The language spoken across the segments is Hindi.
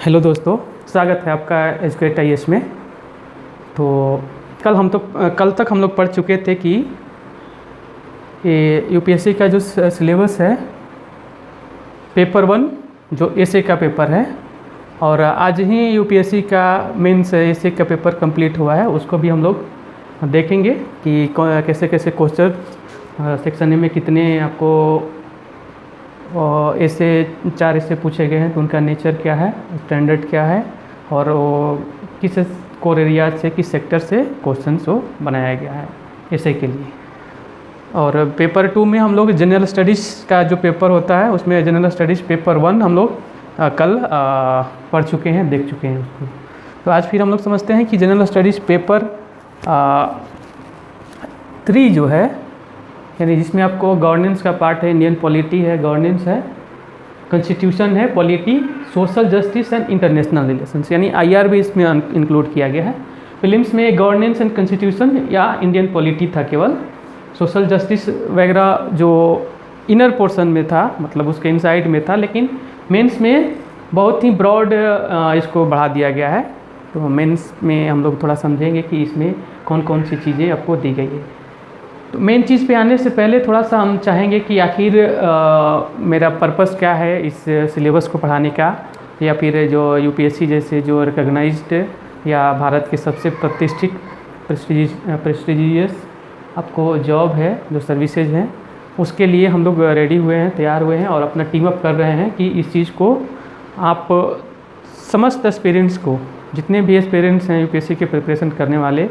हेलो दोस्तों, स्वागत है आपका एजुकेट आईएएस में। तो कल तक हम लोग पढ़ चुके थे कि ये यूपीएससी का जो सिलेबस है, पेपर 1 जो एसए का पेपर है, और आज ही यूपीएससी का मेंस एसए का पेपर कंप्लीट हुआ है। उसको भी हम लोग देखेंगे कि कैसे कैसे क्वेश्चन सेक्शन ए में कितने आपको ऐसे 4 ऐसे पूछे गए हैं, तो उनका नेचर क्या है, स्टैंडर्ड क्या है, और वो किस कोर एरिया से, किस सेक्टर से क्वेश्चन को बनाया गया है ऐसे के लिए। और पेपर 2 में हम लोग जनरल स्टडीज़ का जो पेपर होता है, उसमें जनरल स्टडीज़ पेपर 1 हम लोग कल पढ़ चुके हैं, देख चुके हैं उसको। तो आज फिर हम लोग समझते हैं कि जनरल स्टडीज़ पेपर 3 जो है, यानी जिसमें आपको गवर्नेंस का पार्ट है, इंडियन पॉलिटी है, गवर्नेंस है, कॉन्स्टिट्यूशन है, polity, social justice and international relations, यानी आईआर भी इसमें इंक्लूड किया गया है। फिल्म्स में गवर्नेंस एंड कॉन्स्टिट्यूशन या इंडियन पॉलिटी था केवल। सोशल जस्टिस वगैरह जो इनर पोर्शन में था, मतलब उसके इनसाइड में था, लेकिन मेंस में बहुत ही ब्रॉड इसको बढ़ा दिया गया है। तो मेंस में हम लोग थोड़ा समझेंगे कि इसमें कौन कौन सी चीज़ें आपको दी गई है। तो मेन चीज़ पे आने से पहले थोड़ा सा हम चाहेंगे कि आखिर मेरा पर्पस क्या है इस सिलेबस को पढ़ाने का, या फिर जो यूपीएससी जैसे जो रिकॉग्नाइज्ड या भारत के सबसे प्रतिष्ठित प्रेस्टिजियस आपको जॉब है, जो सर्विसेज हैं, उसके लिए हम लोग रेडी हुए हैं, तैयार हुए हैं और अपना टीम अप कर रहे हैं कि इस चीज़ को आप समस्त एस्पिरेंट्स को, जितने भी एस्पिरेंट्स हैं यूपीएससी के प्रिपरेशन करने वाले,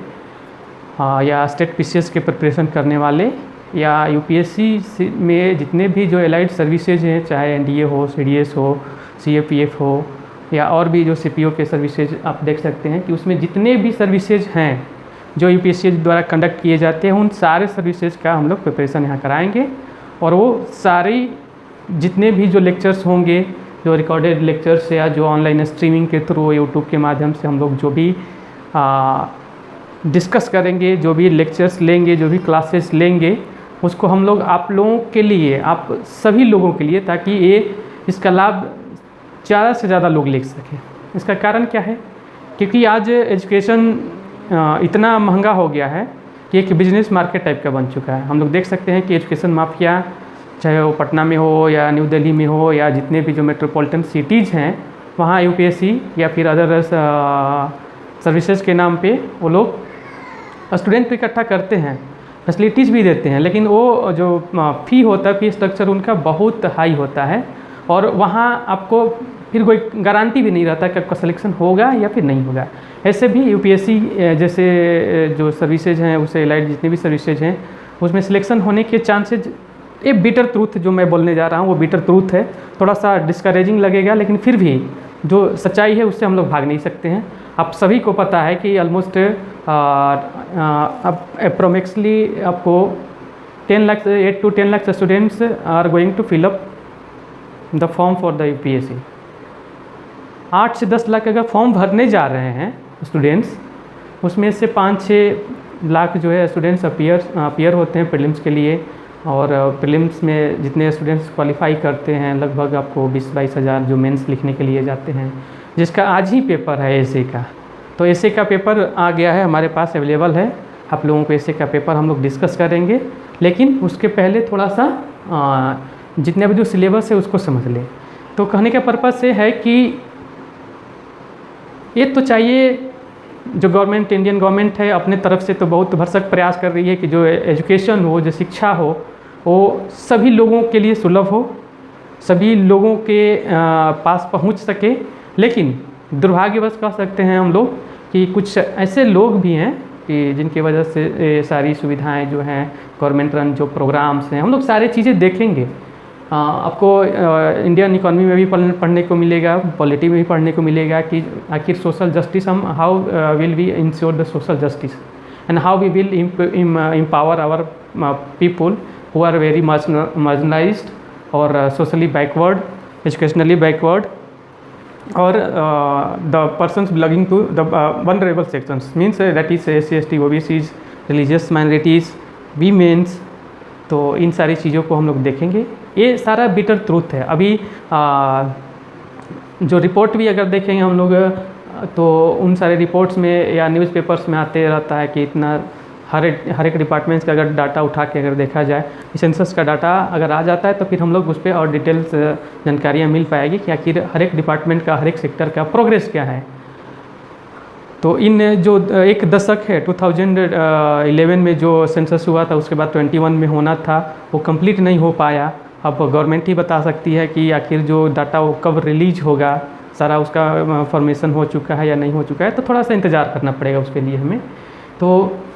या स्टेट पीसीएस के प्रिपरेशन करने वाले, या यूपीएससी में जितने भी जो एलाइड सर्विसेज हैं, चाहे एनडीए हो, सीडीएस हो, सीएपीएफ हो, या और भी जो सीपीओ के सर्विसेज आप देख सकते हैं कि उसमें जितने भी सर्विसेज हैं जो यूपीएससी द्वारा कंडक्ट किए जाते हैं, उन सारे सर्विसेज का हम लोग प्रिपरेशन यहाँ कराएंगे। और वो सारी जितने भी जो लेक्चर्स होंगे, जो रिकॉर्डेड लेक्चर्स या जो ऑनलाइन स्ट्रीमिंग के थ्रू यूट्यूब के माध्यम से हम लोग जो भी डिस्कस करेंगे, जो भी लेक्चर्स लेंगे, जो भी क्लासेस लेंगे, उसको हम लोग आप लोगों के लिए, आप सभी लोगों के लिए, ताकि ये इसका लाभ ज़्यादा से ज़्यादा लोग ले सकें। इसका कारण क्या है? क्योंकि आज एजुकेशन इतना महंगा हो गया है कि एक बिजनेस मार्केट टाइप का बन चुका है। हम लोग देख सकते हैं कि एजुकेशन माफिया, चाहे वो पटना में हो या न्यू दिल्ली में हो, या जितने भी जो मेट्रोपॉलिटन सिटीज़ हैं, वहाँ यूपीएससी या फिर अदर सर्विसेज के नाम पे वो लोग स्टूडेंट तो इकट्ठा करते हैं, फैसिलिटीज़ भी देते हैं, लेकिन वो जो फ़ी होता है, फ़ी स्ट्रक्चर उनका बहुत हाई होता है, और वहाँ आपको फिर कोई गारंटी भी नहीं रहता कि आपका सिलेक्शन होगा या फिर नहीं होगा। ऐसे भी यूपीएससी जैसे जो सर्विसेज हैं, उससे एलाइड जितने भी सर्विसेज हैं, उसमें सिलेक्शन होने के चांसेज, ये बिटर ट्रूथ जो मैं बोलने जा रहा हूँ वो बिटर ट्रूथ है। थोड़ा सा डिस्करेजिंग लगेगा, लेकिन फिर भी जो सच्चाई है उससे हम लोग भाग नहीं सकते हैं। आप सभी को पता है कि ऑलमोस्ट अब अप्रोक्सीमेटली आपको 8 to 10 lakh students are going to fill up the form for the UPSC. 8 से 10 लाख अगर फॉर्म भरने जा रहे हैं स्टूडेंट्स, उसमें से 5-6 लाख जो है स्टूडेंट्स अपीयर होते हैं प्रीलिम्स के लिए, और प्रीलिम्स में जितने स्टूडेंट्स क्वालिफाई करते हैं, लगभग आपको 20-22 हज़ार जो मेंस लिखने के लिए जाते हैं, जिसका आज ही पेपर है एसए का। तो एसए का पेपर आ गया है, हमारे पास अवेलेबल है। आप लोगों को एसए का पेपर हम लोग डिस्कस करेंगे, लेकिन उसके पहले थोड़ा सा जितने भी जो सिलेबस है उसको समझ लें। तो कहने का पर्पस ये है कि ये तो चाहिए, जो गवर्नमेंट, इंडियन गवर्नमेंट है, अपने तरफ से तो बहुत भरसक प्रयास कर रही है कि जो एजुकेशन हो, जो शिक्षा हो, वो सभी लोगों के लिए सुलभ हो, सभी लोगों के पास पहुंच सके। लेकिन दुर्भाग्यवश कह सकते हैं हम लोग कि कुछ ऐसे लोग भी हैं कि जिनकी वजह से सारी सुविधाएं जो हैं, गवर्नमेंट रन जो प्रोग्राम्स हैं, हम लोग सारी चीज़ें देखेंगे। आपको इंडियन इकोनॉमी में भी पढ़ने को मिलेगा, पॉलिटी में भी पढ़ने को मिलेगा कि आखिर सोशल जस्टिस हम how will we ensure the social justice, and how we will empower our people who are very marginalised और socially backward, educationally backward, or the persons belonging to the vulnerable sections, means that is SC ST OBCs, religious minorities, women's। तो इन सारी चीज़ों को हम लोग देखेंगे। ये सारा बिटर ट्रूथ है। अभी जो रिपोर्ट भी अगर देखेंगे हम लोग तो उन सारे रिपोर्ट्स में या न्यूज़पेपर्स में आते रहता है कि इतना हर एक डिपार्टमेंट्स का अगर डाटा उठा के अगर देखा जाए, सेंसस का डाटा अगर आ जाता है तो फिर हम लोग उस पर और डिटेल्स जानकारियाँ मिल पाएगी कि आखिर हर एक डिपार्टमेंट का, हर एक सेक्टर का प्रोग्रेस क्या है। तो इन जो एक दशक है 2011 में जो सेंसस हुआ था, उसके बाद 21 में होना था, वो कंप्लीट नहीं हो पाया। अब गवर्नमेंट ही बता सकती है कि आखिर जो डाटा वो कब रिलीज होगा, सारा उसका फॉर्मेशन हो चुका है या नहीं हो चुका है, तो थोड़ा सा इंतज़ार करना पड़ेगा उसके लिए हमें। तो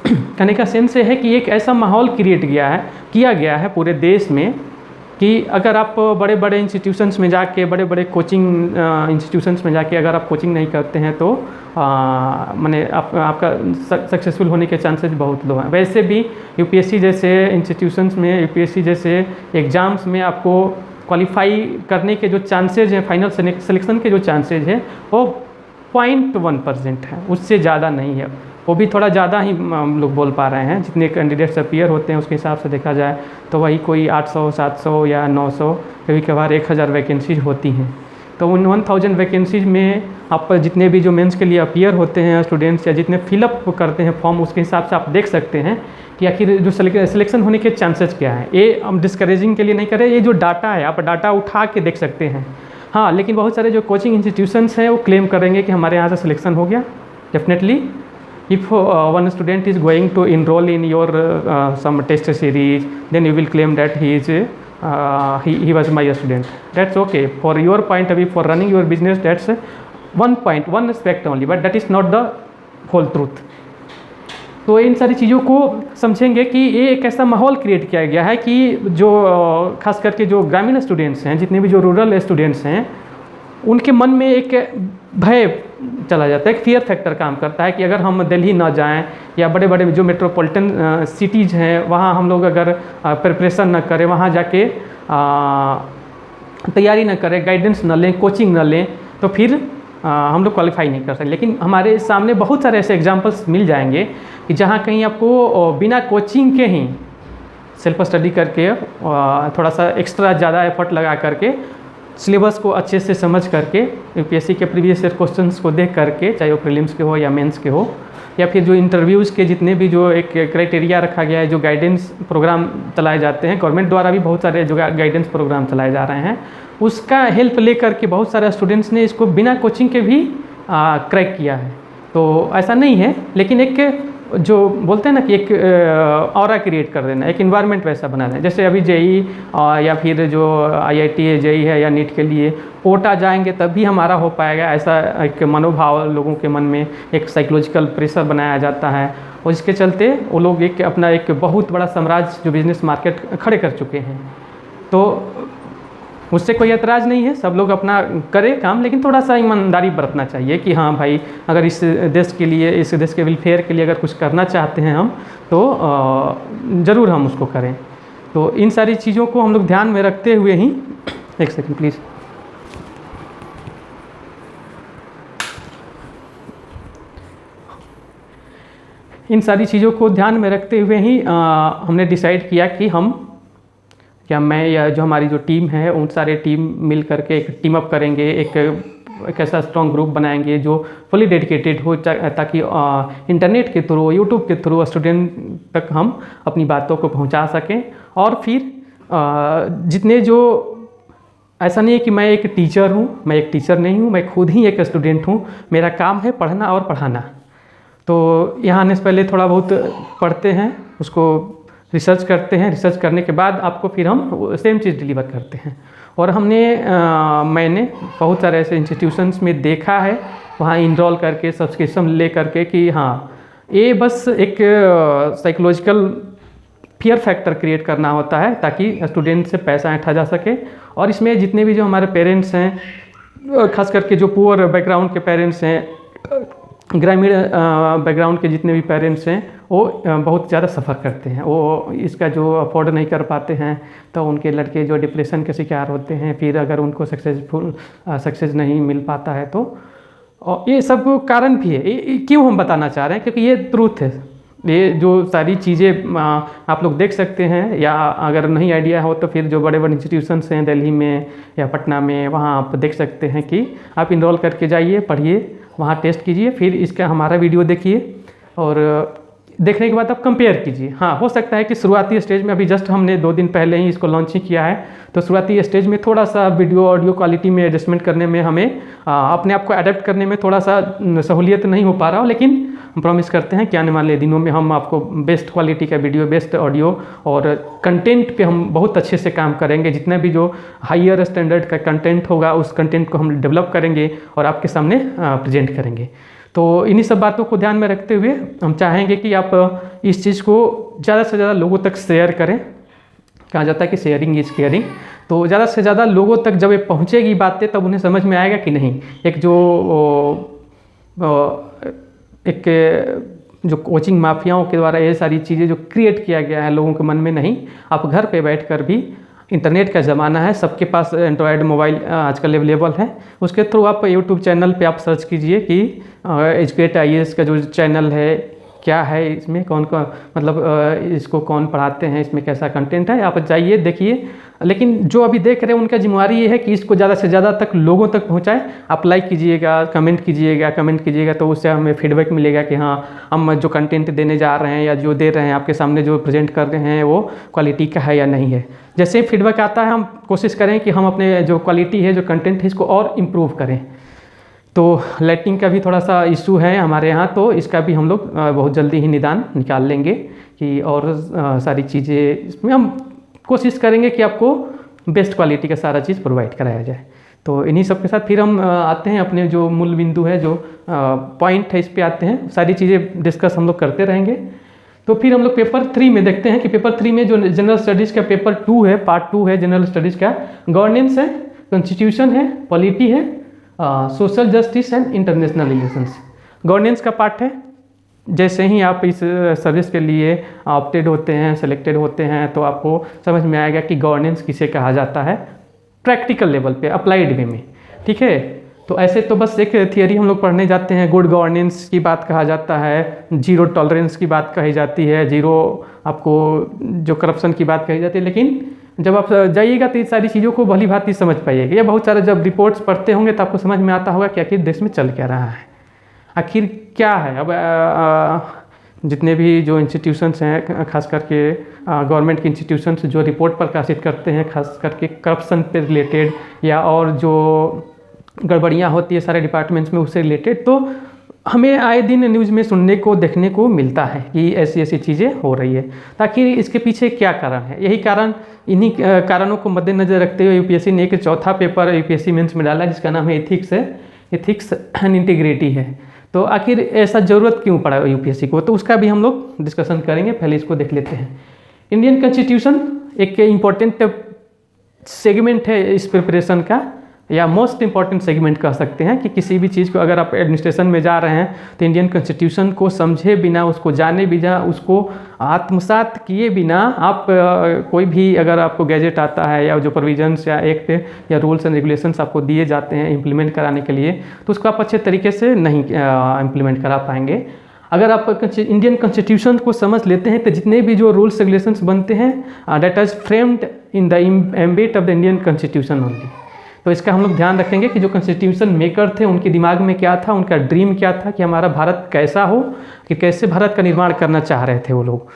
कहने का सेंस है कि एक ऐसा माहौल किया गया है पूरे देश में कि अगर आप बड़े बड़े इंस्टीट्यूशंस में जाके, बड़े बड़े कोचिंग इंस्टीट्यूशंस में जाके अगर आप कोचिंग नहीं करते हैं तो माने आपका सक्सेसफुल होने के चांसेस बहुत लो हैं। वैसे भी यूपीएससी जैसे इंस्टीट्यूशंस में, यूपीएससी जैसे एग्ज़ाम्स में आपको क्वालिफाई करने के जो चांसेज हैं, फाइनल सिलेक्शन के जो चांसेज हैं वो 0.1% है, उससे ज़्यादा नहीं है। वो भी थोड़ा ज़्यादा ही हम लोग बोल पा रहे हैं, जितने कैंडिडेट्स अपीयर होते हैं उसके हिसाब से देखा जाए तो वही कोई 800, 700 या 900, कभी कभार 1000 वैकेंसीज होती हैं। तो उन 1000 वैकेंसीज में आप जितने भी जो मेंस के लिए अपीयर होते हैं स्टूडेंट्स या जितने फिलअप करते हैं फॉर्म, उसके हिसाब से आप देख सकते हैं कि आखिर जो सिलेक्शन होने के चांसेस क्या है। ये हम डिस्करेजिंग के लिए नहीं कर रहे, ये जो डाटा है आप डाटा उठा के देख सकते हैं। हाँ, लेकिन बहुत सारे जो कोचिंग इंस्टीट्यूशंस हैं वो क्लेम करेंगे कि हमारे यहाँ से सिलेक्शन हो गया। Definitely if one student is going to enroll in your some test series, then you will claim that he was my student. That's okay for your point of view, for running your business. That's one aspect only, but that is not the whole truth. तो इन सारी चीज़ों को समझेंगे कि ये एक ऐसा माहौल क्रिएट किया गया है कि जो खास करके जो ग्रामीण स्टूडेंट्स हैं, जितने भी जो रूरल स्टूडेंट्स हैं, उनके मन में एक भय चला जाता है, एक फियर फैक्टर काम करता है कि अगर हम दिल्ली ना जाएं या बड़े बड़े जो मेट्रोपॉलिटन सिटीज़ हैं वहाँ हम लोग अगर प्रिपरेशन ना करें, वहाँ जाके तैयारी ना करें, गाइडेंस ना लें, कोचिंग ना लें, तो फिर हम लोग क्वालिफाई नहीं कर सकते। लेकिन हमारे सामने बहुत सारे ऐसे एग्जांपल्स मिल जाएंगे कि जहाँ कहीं आपको बिना कोचिंग के ही सेल्फ स्टडी करके थोड़ा सा एक्स्ट्रा ज़्यादा एफर्ट लगा करके सिलेबस को अच्छे से समझ करके यूपीएससी के प्रीवियस ईयर क्वेश्चंस को देख करके, चाहे वो प्रीलिम्स के हो या मेंस के हो, या फिर जो इंटरव्यूज़ के जितने भी जो एक क्राइटेरिया रखा गया है, जो गाइडेंस प्रोग्राम चलाए जाते हैं, गवर्नमेंट द्वारा भी बहुत सारे जो गाइडेंस प्रोग्राम चलाए जा रहे हैं, उसका हेल्प लेकर के बहुत सारे स्टूडेंट्स ने इसको बिना कोचिंग के भी क्रैक किया है। तो ऐसा नहीं है, लेकिन एक जो बोलते हैं ना कि एक ऑरा क्रिएट कर देना, एक इन्वायरमेंट वैसा बना देना। जैसे अभी जेई या फिर जो आईआईटी जेई है या नीट के लिए कोटा जाएंगे तब भी हमारा हो पाएगा, ऐसा एक मनोभाव लोगों के मन में, एक साइकोलॉजिकल प्रेशर बनाया जाता है, और इसके चलते वो लोग एक अपना एक बहुत बड़ा साम्राज्य जो बिजनेस मार्केट खड़े कर चुके हैं। तो उससे कोई एतराज़ नहीं है, सब लोग अपना करें काम, लेकिन थोड़ा सा ईमानदारी बरतना चाहिए कि हाँ भाई, अगर इस देश के लिए, इस देश के वेलफेयर के लिए अगर कुछ करना चाहते हैं हम, तो ज़रूर हम उसको करें। तो इन सारी चीज़ों को हम लोग ध्यान में रखते हुए ही, एक सेकंड प्लीज़, इन सारी चीज़ों को ध्यान में रखते हुए ही हमने डिसाइड किया कि क्या मैं या जो हमारी जो टीम है, उन सारे टीम मिल करके एक टीम अप करेंगे, एक ऐसा स्ट्रॉन्ग ग्रुप बनाएंगे जो फुली डेडिकेटेड हो, ताकि इंटरनेट के थ्रू, यूट्यूब के थ्रू स्टूडेंट तक हम अपनी बातों को पहुंचा सकें। और फिर जितने जो, ऐसा नहीं है कि मैं एक टीचर हूं, मैं एक टीचर नहीं हूं, मैं खुद ही एक स्टूडेंट हूं, मेरा काम है पढ़ना और पढ़ाना। तो यहाँ आने से पहले थोड़ा बहुत पढ़ते हैं, उसको रिसर्च करते हैं, रिसर्च करने के बाद आपको फिर हम सेम चीज़ डिलीवर करते हैं। और मैंने बहुत सारे ऐसे इंस्टीट्यूशंस में देखा है, वहाँ इनरोल करके सब्सक्रिप्शन ले करके कि हाँ, ये बस एक साइकोलॉजिकल फियर फैक्टर क्रिएट करना होता है ताकि स्टूडेंट से पैसा ऐंठा जा सके। और इसमें जितने भी जो हमारे पेरेंट्स हैं, खास करके जो पुअर बैकग्राउंड के पेरेंट्स हैं, ग्रामीण बैकग्राउंड के जितने भी पेरेंट्स हैं, वो बहुत ज़्यादा सफ़र करते हैं, वो इसका जो अफोर्ड नहीं कर पाते हैं, तो उनके लड़के जो डिप्रेशन के शिकार होते हैं, फिर अगर उनको सक्सेस नहीं मिल पाता है तो ये सब कारण भी है। क्यों हम बताना चाह रहे हैं, क्योंकि ये ट्रूथ है, ये जो सारी चीज़ें आप लोग देख सकते हैं, या अगर नहीं आइडिया हो तो फिर जो बड़े बड़े इंस्टीट्यूशंस हैं दिल्ली में या पटना में, वहाँ आप देख सकते हैं कि आप इनरोल करके जाइए, पढ़िए, वहाँ टेस्ट कीजिए, फिर इसका हमारा वीडियो देखिए और देखने के बाद आप कंपेयर कीजिए। हाँ, हो सकता है कि शुरुआती स्टेज में, अभी जस्ट हमने 2 दिन पहले ही इसको लॉन्च ही किया है, तो शुरुआती स्टेज में थोड़ा सा वीडियो ऑडियो क्वालिटी में एडजस्टमेंट करने में हमें अपने आप को अडेप्ट करने में थोड़ा सा सहूलियत नहीं हो पा रहा हो, लेकिन हम प्रॉमिस करते हैं कि आने वाले दिनों में हम आपको बेस्ट क्वालिटी का वीडियो, बेस्ट ऑडियो और कंटेंट पे हम बहुत अच्छे से काम करेंगे। जितना भी जो हाईयर स्टैंडर्ड का कंटेंट होगा उस कंटेंट को हम डेवलप करेंगे और आपके सामने प्रेजेंट करेंगे। तो इन्हीं सब बातों को ध्यान में रखते हुए हम चाहेंगे कि आप इस चीज़ को ज़्यादा से ज़्यादा लोगों तक शेयर करें। कहा जाता है कि शेयरिंग इज़ केयरिंग। तो ज़्यादा से ज़्यादा लोगों तक जब ये पहुँचेगी बातें, तब उन्हें समझ में आएगा कि नहीं, एक जो कोचिंग माफियाओं के द्वारा ये सारी चीज़ें जो क्रिएट किया गया है लोगों के मन में, नहीं, आप घर पे बैठकर भी, इंटरनेट का ज़माना है, सबके पास एंड्रॉयड मोबाइल आजकल अवेलेबल है, उसके थ्रू आप यूट्यूब चैनल पे आप सर्च कीजिए कि एजुकेट IAS का जो चैनल है, क्या है इसमें, कौन कौन, मतलब इसको कौन पढ़ाते हैं, इसमें कैसा कंटेंट है, आप जाइए देखिए। लेकिन जो अभी देख रहे हैं उनका जिम्मेवारी ये है कि इसको ज़्यादा से ज़्यादा तक लोगों तक पहुंचाएं। आप लाइक कीजिएगा, कमेंट कीजिएगा, तो उससे हमें फीडबैक मिलेगा कि हाँ, हम जो कंटेंट देने जा रहे हैं या जो दे रहे हैं आपके सामने, जो प्रेजेंट कर रहे हैं, वो क्वालिटी का है या नहीं है। जैसे फीडबैक आता है, हम कोशिश करें कि हम अपने जो क्वालिटी है, जो कंटेंट है, इसको और इम्प्रूव करें। तो लाइटिंग का भी थोड़ा सा इशू है हमारे यहाँ, तो इसका भी हम लोग बहुत जल्दी ही निदान निकाल लेंगे कि और सारी चीज़ें इसमें हम कोशिश करेंगे कि आपको बेस्ट क्वालिटी का सारा चीज़ प्रोवाइड कराया जाए। तो इन्हीं सब के साथ फिर हम आते हैं अपने जो मूल बिंदु है, जो पॉइंट है, इस पे आते हैं। सारी चीज़ें डिस्कस हम लोग करते रहेंगे। तो फिर हम लोग पेपर 3 में देखते हैं कि पेपर 3 में जो जनरल स्टडीज़ का पेपर 2 है, पार्ट 2 है जनरल स्टडीज़ का, गवर्नेंस है, कॉन्स्टिट्यूशन है, पॉलिटी है, social justice and international relations. Governance का पार्ट है। जैसे ही आप इस सर्विस के लिए ऑप्टेड होते हैं, सेलेक्टेड होते हैं, तो आपको समझ में आएगा कि गवर्नेंस किसे कहा जाता है प्रैक्टिकल लेवल पे, अप्लाइड वे में। ठीक है, तो ऐसे तो बस एक थियरी हम लोग पढ़ने जाते हैं, गुड गवर्नेंस की बात कहा जाता है, जीरो टॉलरेंस की बात कही जाती है, जीरो आपको जो करप्शन की बात कही जाती है। लेकिन जब आप जाइएगा तो इस सारी चीज़ों को भली भांति समझ पाइएगा। ये बहुत सारे जब रिपोर्ट्स पढ़ते होंगे तो आपको समझ में आता होगा कि आखिर देश में चल क्या रहा है, आखिर क्या है। अब जितने भी जो इंस्टीट्यूशंस हैं, खास करके गवर्नमेंट के इंस्टीट्यूशंस जो रिपोर्ट प्रकाशित करते हैं, खास करके करप्शन पे रिलेटेड या और जो गड़बड़ियाँ होती है सारे डिपार्टमेंट्स में उससे रिलेटेड, तो हमें आए दिन न्यूज़ में सुनने को, देखने को मिलता है कि ऐसी ऐसी चीज़ें हो रही है। ताकि इसके पीछे क्या कारण है, यही कारण, इन्हीं कारणों को मद्देनजर रखते हुए यूपीएससी ने एक चौथा पेपर यूपीएससी मेंस में डाला जिसका नाम है एथिक्स एंड इंटीग्रिटी है। तो आखिर ऐसा ज़रूरत क्यों पड़ा यूपीएससी को, तो उसका भी हम लोग डिस्कशन करेंगे। पहले इसको देख लेते हैं। इंडियन कॉन्स्टिट्यूशन एक इम्पॉर्टेंट सेगमेंट है इस प्रिपरेशन का, या मोस्ट इम्पॉर्टेंट सेगमेंट कह सकते हैं कि किसी भी चीज़ को अगर आप एडमिनिस्ट्रेशन में जा रहे हैं तो इंडियन कॉन्स्टिट्यूशन को समझे बिना, उसको जाने बिना, उसको आत्मसात किए बिना आप कोई भी, अगर आपको गैजेट आता है या जो प्रोविजंस या एक्ट या रूल्स एंड रेगुलेशंस आपको दिए जाते हैं इम्प्लीमेंट कराने के लिए, तो उसको आप अच्छे तरीके से नहीं इम्प्लीमेंट करा पाएंगे। अगर आप इंडियन कॉन्स्टिट्यूशन को समझ लेते हैं तो जितने भी जो रूल्स रेगुलेशंस बनते हैं, that is framed in the ambit of the Indian constitution only. तो इसका हम लोग ध्यान रखेंगे कि जो कॉन्स्टिट्यूशन मेकर थे उनके दिमाग में क्या था, उनका ड्रीम क्या था कि हमारा भारत कैसा हो, कि कैसे भारत का निर्माण करना चाह रहे थे वो लोग।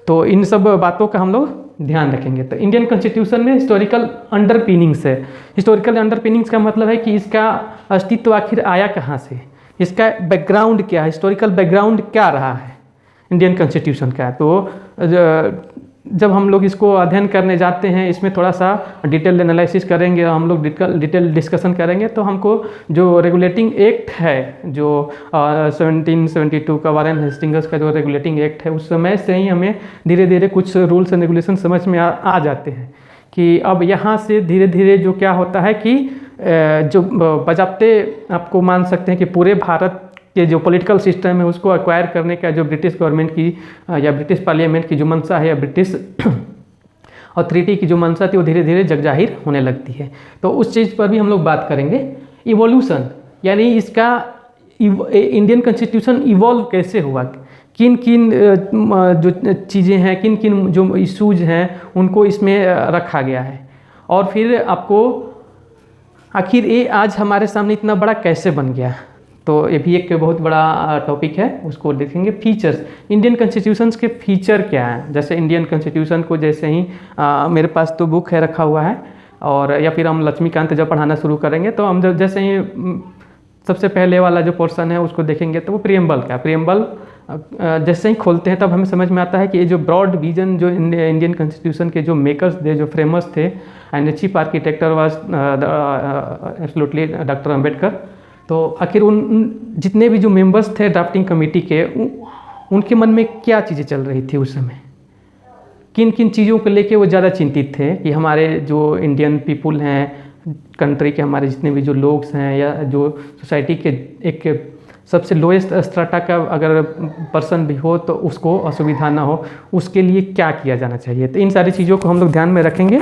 तो इन सब बातों का हम लोग ध्यान रखेंगे। तो इंडियन कॉन्स्टिट्यूशन में हिस्टोरिकल अंडरपिनिंग्स है। हिस्टोरिकल अंडरपिनिंग्स का मतलब है कि इसका अस्तित्व आखिर आया कहाँ से, इसका बैकग्राउंड क्या है, हिस्टोरिकल बैकग्राउंड क्या रहा है इंडियन कॉन्स्टिट्यूशन का। तो जब हम लोग इसको अध्ययन करने जाते हैं, इसमें थोड़ा सा डिटेल एनालिसिस करेंगे, हम लोग डिटेल डिस्कशन करेंगे, तो हमको जो रेगुलेटिंग एक्ट है, जो 1772 का वारेन हेस्टिंग्स का जो रेगुलेटिंग एक्ट है, उस समय से ही हमें धीरे धीरे कुछ रूल्स एंड रेगुलेशन समझ में आ जाते हैं कि अब यहाँ से धीरे धीरे जो क्या होता है कि जो बजाते आपको मान सकते हैं कि पूरे भारत के जो पॉलिटिकल सिस्टम है उसको एक्वायर करने का जो ब्रिटिश गवर्नमेंट की या ब्रिटिश पार्लियामेंट की जो मंशा है या ब्रिटिश अथॉरिटी की जो मंशा थी वो धीरे धीरे जगजाहिर होने लगती है। तो उस चीज़ पर भी हम लोग बात करेंगे। इवोल्यूशन, यानी इसका इंडियन कॉन्स्टिट्यूशन इवॉल्व कैसे हुआ, किन किन जो चीज़ें हैं, किन किन जो इश्यूज हैं उनको इसमें रखा गया है। और फिर आपको आखिर ये आज हमारे सामने इतना बड़ा कैसे बन गया, तो ये भी एक बहुत बड़ा टॉपिक है, उसको देखेंगे। फीचर्स, इंडियन कॉन्स्टिट्यूशंस के फीचर क्या हैं। जैसे इंडियन कॉन्स्टिट्यूशन को जैसे ही मेरे पास तो बुक है रखा हुआ है, और या फिर हम लक्ष्मीकांत जब पढ़ाना शुरू करेंगे तो हम जब जैसे ही सबसे पहले वाला जो पोर्शन है उसको देखेंगे तो वो प्रियम्बल का, प्रियम्बल जैसे ही खोलते हैं तब हमें समझ में आता है कि ये जो ब्रॉड विजन जो इंडियन कॉन्स्टिट्यूशन के जो मेकर्स थे, जो फ्रेमर्स थे, and chief architecture was absolutely doctor Ambedkar. तो आखिर उन जितने भी जो मेंबर्स थे ड्राफ्टिंग कमेटी के, उनके मन में क्या चीज़ें चल रही थी उस समय, किन किन चीज़ों को लेके वो ज़्यादा चिंतित थे कि हमारे जो इंडियन पीपुल हैं, कंट्री के हमारे जितने भी जो लोग हैं, या जो सोसाइटी के एक सबसे लोएस्ट स्ट्राटा का अगर पर्सन भी हो तो उसको असुविधा ना हो, उसके लिए क्या किया जाना चाहिए। तो इन सारी चीज़ों को हम लोग ध्यान में रखेंगे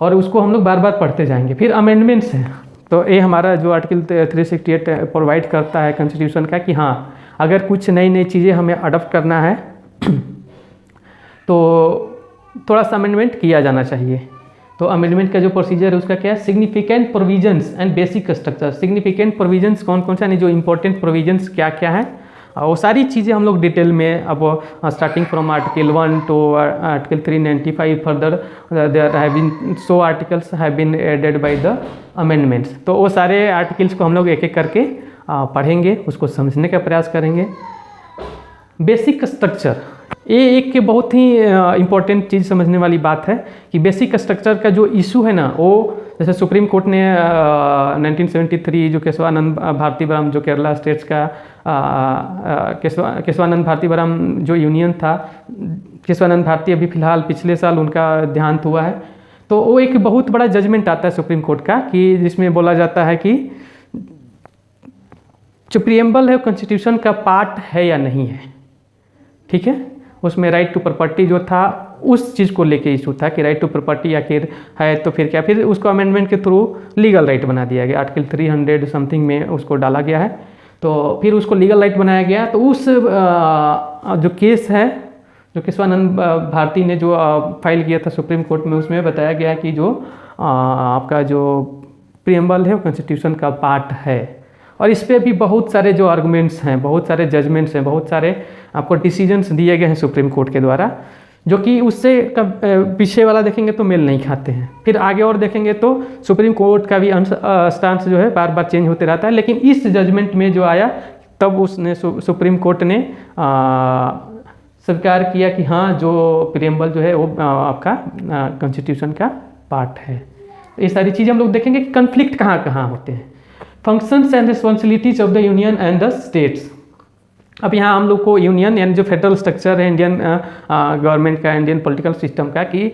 और उसको हम लोग बार बार पढ़ते जाएंगे। फिर अमेंडमेंट्स हैं, तो ये हमारा जो आर्टिकल 368 प्रोवाइड करता है कॉन्स्टिट्यूशन का कि हाँ, अगर कुछ नई नई चीज़ें हमें अडॉप्ट करना है तो थोड़ा सा अमेंडमेंट किया जाना चाहिए। तो अमेंडमेंट का जो प्रोसीजर है उसका क्या है, significant provisions and basic structure. Significant provisions कौन कौन सा, नहीं जो इंपॉर्टेंट प्रोविजंस क्या क्या है, वो सारी चीज़ें हम लोग डिटेल में अब starting from article 1 to article 395 further there have been so articles have been added by the amendments. तो वो सारे आर्टिकल्स को हम लोग एक एक करके पढ़ेंगे, उसको समझने का प्रयास करेंगे। बेसिक स्ट्रक्चर, ये एक बहुत ही इम्पोर्टेंट चीज़ समझने वाली बात है कि बेसिक स्ट्रक्चर का जो इशू है ना, वो जैसे सुप्रीम कोर्ट ने 1973 जो केशवानंद भारतीवरम, जो केरला स्टेट्स का केशवानंद भारतीवरम जो यूनियन था, केशवानंद भारती अभी फ़िलहाल पिछले साल उनका देहांत हुआ है, तो वो एक बहुत बड़ा जजमेंट आता है सुप्रीम कोर्ट का कि जिसमें बोला जाता है कि जो प्रियम्बल है कॉन्स्टिट्यूशन का पार्ट है या नहीं है। ठीक है, उसमें राइट टू प्रॉपर्टी जो था उस चीज़ को लेके इशू था कि राइट टू प्रॉपर्टी आखिर है तो फिर क्या, फिर उसको अमेंडमेंट के थ्रू लीगल राइट बना दिया गया, आर्टिकल 300 समथिंग में उसको डाला गया है, तो फिर उसको लीगल राइट बनाया गया। तो उस जो केस है जो केशवानंद भारती ने जो फाइल किया था सुप्रीम कोर्ट में, उसमें बताया गया कि जो आपका जो प्रियम्बल है वो कॉन्स्टिट्यूशन का पार्ट है। और इस पर भी बहुत सारे जो आर्गूमेंट्स हैं, बहुत सारे जजमेंट्स हैं, बहुत सारे आपको डिसीजंस दिए गए हैं सुप्रीम कोर्ट के द्वारा, जो कि उससे पीछे वाला देखेंगे तो मेल नहीं खाते हैं। फिर आगे और देखेंगे तो सुप्रीम कोर्ट का भी स्टांस जो है बार बार चेंज होते रहता है, लेकिन इस जजमेंट में जो आया तब उसने सुप्रीम कोर्ट ने स्वीकार किया कि हाँ, जो प्रियम्बल जो है वो आपका कॉन्स्टिट्यूशन का पार्ट है। तो ये सारी चीज़ें हम लोग देखेंगे कि कन्फ्लिक्ट कहाँ कहाँ होते हैं। Functions and responsibilities of the union and the states. अब यहाँ हम लोग को यूनियन यानी जो फेडरल स्ट्रक्चर है इंडियन गवर्नमेंट का, इंडियन पॉलिटिकल सिस्टम का, कि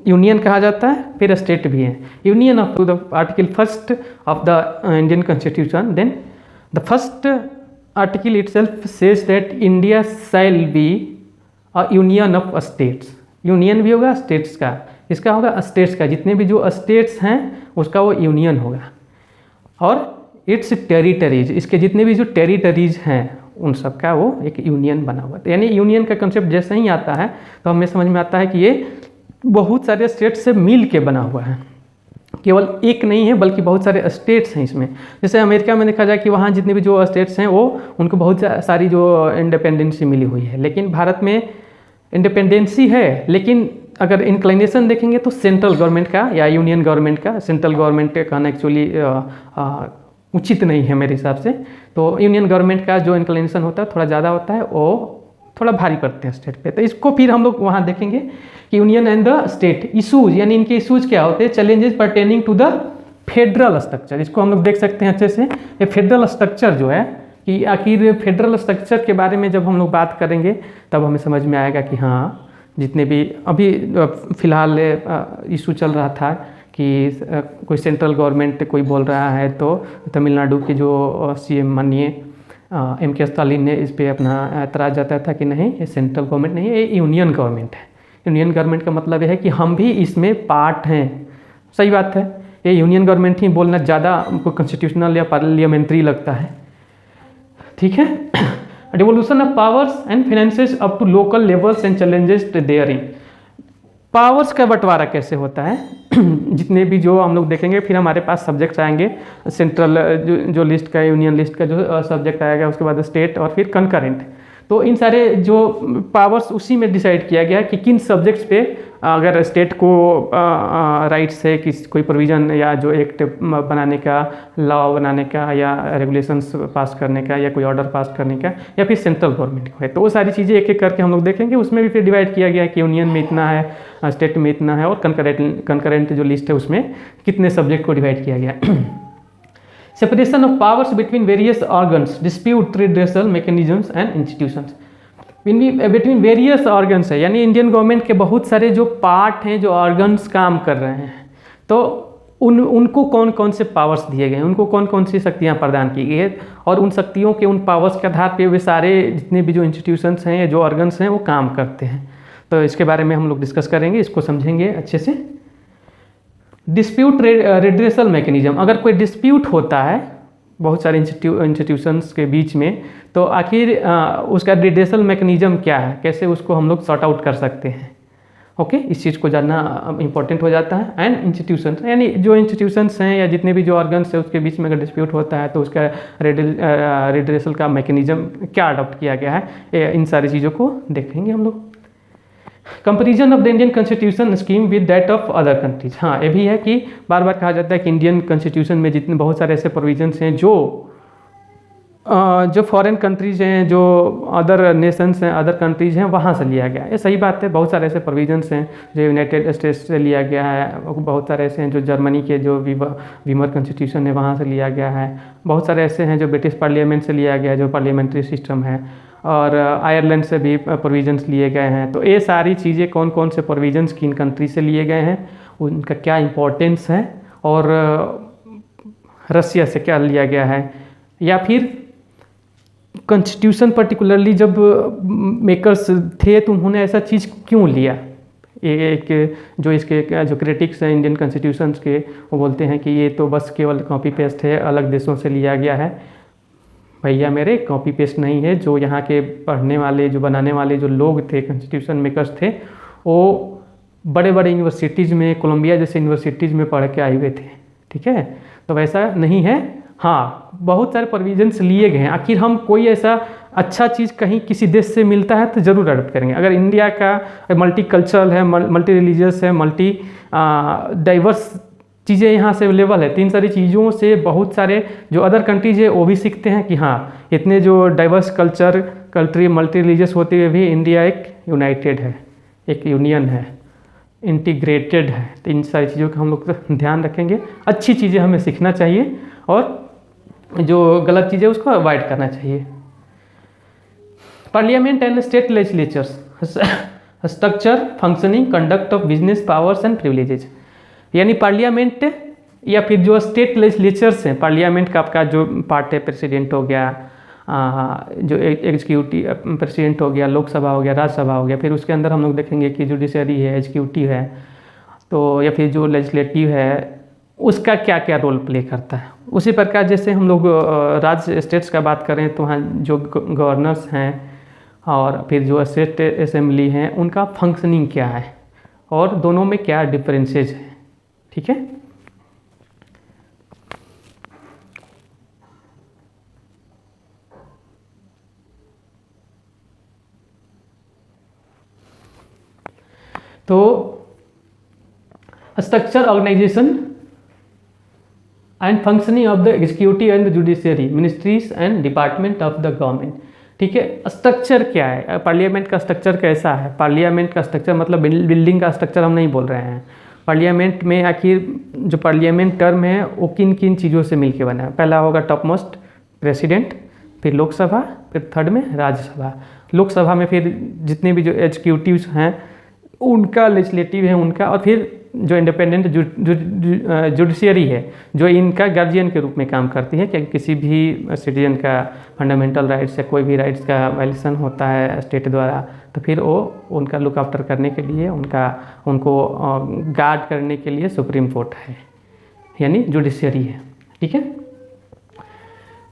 यूनियन कहा जाता है, फिर स्टेट भी है। Union up to the article 1 of the Indian constitution, then the first article itself says that India shall be a union of states. Union भी होगा स्टेट्स का, इसका होगा स्टेट्स का, जितने भी जो स्टेट्स हैं उसका वो यूनियन होगा। और इट्स टेरिटरीज, इसके जितने भी जो टेरिटरीज हैं उन सब का वो एक यूनियन बना हुआ है। यानी यूनियन का कंसेप्ट जैसे ही आता है तो हमें समझ में आता है कि ये बहुत सारे स्टेट से मिल के बना हुआ है, केवल एक नहीं है बल्कि बहुत सारे स्टेट्स हैं इसमें। जैसे अमेरिका में देखा जाए कि वहाँ जितने भी जो स्टेट्स हैं वो उनको बहुत सारी जो इंडिपेंडेंसी मिली हुई है, लेकिन भारत में इंडिपेंडेंसी है, लेकिन अगर इंक्लिनेशन देखेंगे तो सेंट्रल गवर्नमेंट का या यूनियन गवर्नमेंट का, सेंट्रल गवर्नमेंट कहना एक्चुअली उचित नहीं है मेरे हिसाब से। तो यूनियन गवर्नमेंट का जो इंक्लिनेशन होता है थोड़ा ज़्यादा होता है, वो थोड़ा भारी पड़ते हैं स्टेट पे। तो इसको फिर हम लोग वहाँ देखेंगे कि union and the state issues, यानी इनके इशूज़ क्या होते हैं, challenges pertaining to the federal structure. इसको हम लोग देख सकते हैं अच्छे से। ये फेडरल स्ट्रक्चर जो है कि आखिर फेडरल स्ट्रक्चर के बारे में जब हम लोग बात करेंगे तब हमें समझ में आएगा कि हाँ, जितने भी अभी फ़िलहाल इशू चल रहा था कि कोई सेंट्रल गवर्नमेंट कोई बोल रहा है, तो तमिलनाडु के जो सीएम माननीय M.K. स्टालिन ने इस पे अपना ऐतराज़ जताया था कि नहीं, ये सेंट्रल गवर्नमेंट नहीं है, ये यूनियन गवर्नमेंट है। यूनियन गवर्नमेंट का मतलब यह है कि हम भी इसमें पार्ट हैं। सही बात है, ये यूनियन गवर्नमेंट ही बोलना ज़्यादा उनको कॉन्स्टिट्यूशनल या पार्लियामेंट्री लगता है। ठीक है, devolution of powers and finances up to local levels and challenges there in. Powers का बंटवारा कैसे होता है जितने भी जो हम लोग देखेंगे, फिर हमारे पास सब्जेक्ट्स आएंगे, सेंट्रल जो लिस्ट का, यूनियन लिस्ट का जो सब्जेक्ट आएगा, उसके बाद स्टेट और फिर कंकरेंट। तो इन सारे जो पावर्स उसी में डिसाइड किया गया कि किन सब्जेक्ट्स पे अगर स्टेट को राइट्स है कि कोई प्रोविज़न या जो एक्ट बनाने का, लॉ बनाने का, या रेगुलेशंस पास करने का, या कोई ऑर्डर पास करने का, या फिर सेंट्रल गवर्नमेंट को है। तो वो सारी चीज़ें एक एक करके हम लोग देखेंगे। उसमें भी फिर डिवाइड किया गया कि यूनियन में इतना है, स्टेट में इतना है, और कंकरेंट जो लिस्ट है उसमें कितने सब्जेक्ट को डिवाइड किया गया। Separation of powers between various organs, dispute redressal mechanisms and institutions. Between various organs है, यानी इंडियन गवर्नमेंट के बहुत सारे जो पार्ट हैं, जो ऑर्गन्स काम कर रहे हैं, तो उनको कौन कौन से पावर्स दिए गए हैं, उनको कौन कौन सी शक्तियाँ प्रदान की गई है, और उन शक्तियों के, उन पावर्स के आधार पे वे सारे जितने भी जो इंस्टीट्यूशंस हैं, जो ऑर्गन्स हैं, वो काम करते हैं। तो इसके बारे में हम लोग डिस्कस करेंगे, इसको समझेंगे अच्छे से। डिस्प्यूट रिड्रेसल मैकेनिज्म, अगर कोई डिस्प्यूट होता है बहुत सारे इंस्टीट्यूशंस के बीच में, तो आखिर उसका रिड्रेसल मैकेनिज्म क्या है, कैसे उसको हम लोग सॉर्ट आउट कर सकते हैं। ओके, इस चीज़ को जानना इंपॉर्टेंट हो जाता है। एंड इंस्टीट्यूशंस, यानी जो इंस्टीट्यूशंस हैं या जितने भी जो ऑर्गन्स हैं, उसके बीच में अगर डिस्प्यूट होता है तो उसका रिड्रेसल का मैकेनिज्म क्या अडॉप्ट किया गया है, इन सारी चीज़ों को देखेंगे हम लोग। Comparison of the Indian constitution scheme with that of other countries. हाँ, ये भी है कि बार बार कहा जाता है कि इंडियन कॉन्स्टिट्यूशन में जितने बहुत सारे ऐसे प्रोविजंस हैं जो फॉरेन कंट्रीज हैं, जो अदर नेशंस हैं, अदर कंट्रीज हैं, वहाँ से लिया गया है। ये सही बात है, बहुत सारे ऐसे प्रोविजंस हैं जो यूनाइटेड स्टेट्स से लिया गया है, बहुत सारे ऐसे हैं जो जर्मनी के जो वीमर कॉन्स्टिट्यूशन है वहाँ से लिया गया है, बहुत सारे ऐसे हैं जो ब्रिटिश पार्लियामेंट से लिया गया है, जो पार्लियामेंट्री सिस्टम है, और आयरलैंड से भी प्रोविजंस लिए गए हैं। तो ये सारी चीज़ें कौन कौन से प्रोविजंस किन कंट्री से लिए गए हैं, उनका क्या इम्पोर्टेंस है, और रसिया से क्या लिया गया है, या फिर कॉन्स्टिट्यूशन पर्टिकुलरली जब मेकर्स थे तो उन्होंने ऐसा चीज़ क्यों लिया। एक जो इसके जो क्रिटिक्स हैं इंडियन कॉन्स्टिट्यूशंस के, वो बोलते हैं कि ये तो बस केवल कॉपी पेस्ट है, अलग देशों से लिया गया है। भैया मेरे, कॉपी पेस्ट नहीं है। जो यहाँ के पढ़ने वाले, जो बनाने वाले जो लोग थे, कॉन्स्टिट्यूशन मेकर्स थे, वो बड़े बड़े यूनिवर्सिटीज़ में, कोलंबिया जैसे यूनिवर्सिटीज़ में पढ़ के आए हुए थे। ठीक है, तो वैसा नहीं है। हाँ, बहुत सारे प्रोविजंस लिए गए हैं। आखिर हम कोई ऐसा अच्छा चीज़ कहीं किसी देश से मिलता है तो ज़रूर अडॉप्ट करेंगे। अगर इंडिया का मल्टी कल्चरल है, मल्टी रिलीजियस है, मल्टी डाइवर्स चीज़ें यहाँ से अवेलेबल है, तो इन सारी चीज़ों से बहुत सारे जो अदर कंट्रीज है वो भी सीखते हैं कि हाँ, इतने जो डाइवर्स कल्चर मल्टी रिलीजियस होते हुए भी इंडिया एक यूनाइटेड है, एक यूनियन है, इंटीग्रेटेड है। तो इन सारी चीज़ों का हम लोग ध्यान रखेंगे। अच्छी चीज़ें हमें सीखना चाहिए और जो गलत चीज़ें उसको अवॉइड करना चाहिए। Parliament and state legislatures, structure, functioning, conduct of business, powers and privileges. यानी पार्लियामेंट या फिर जो स्टेट लेजिस्लेचर्स हैं, पार्लियामेंट का आपका जो पार्ट है, प्रेसिडेंट हो गया, जो एग्जीक्यूटिव प्रेसिडेंट हो गया, लोकसभा हो गया, राज्यसभा हो गया, फिर उसके अंदर हम लोग देखेंगे कि जुडिशरी है, एग्जीक्यूटिव है, तो या फिर जो लेजिस्लेटिव है उसका क्या क्या रोल प्ले करता है। उसी प्रकार जैसे हम लोग राज्य स्टेट्स का बात करें तो वहाँ जो गवर्नर्स हैं और फिर जो स्टेट असेंबली हैं, उनका फंक्शनिंग क्या है और दोनों में क्या डिफरेंसेस है। ठीक है, तो structure, organisation and functioning of the executive and the judiciary, ministries and department of the government. ठीक है, स्ट्रक्चर क्या है, पार्लियामेंट का स्ट्रक्चर कैसा है। पार्लियामेंट का स्ट्रक्चर मतलब बिल्डिंग का स्ट्रक्चर हम नहीं बोल रहे हैं। पार्लियामेंट में आखिर जो पार्लियामेंट टर्म है वो किन किन चीज़ों से मिलके बना है। पहला होगा टॉप मोस्ट प्रेसिडेंट, फिर लोकसभा, फिर थर्ड में राज्यसभा। लोकसभा में फिर जितने भी जो एग्जीक्यूटिव्स हैं उनका, लेजिस्लेटिव है उनका, और फिर जो इंडिपेंडेंट जुडिशरी है जो इनका गार्जियन के रूप में काम करती है कि किसी भी सिटीजन का फंडामेंटल राइट्स या कोई भी राइट्स का वायलेशन होता है स्टेट द्वारा, तो फिर वो उनका लुक आफ्टर करने के लिए, उनको गार्ड करने के लिए सुप्रीम कोर्ट है, यानी जुडिशरी है। ठीक है,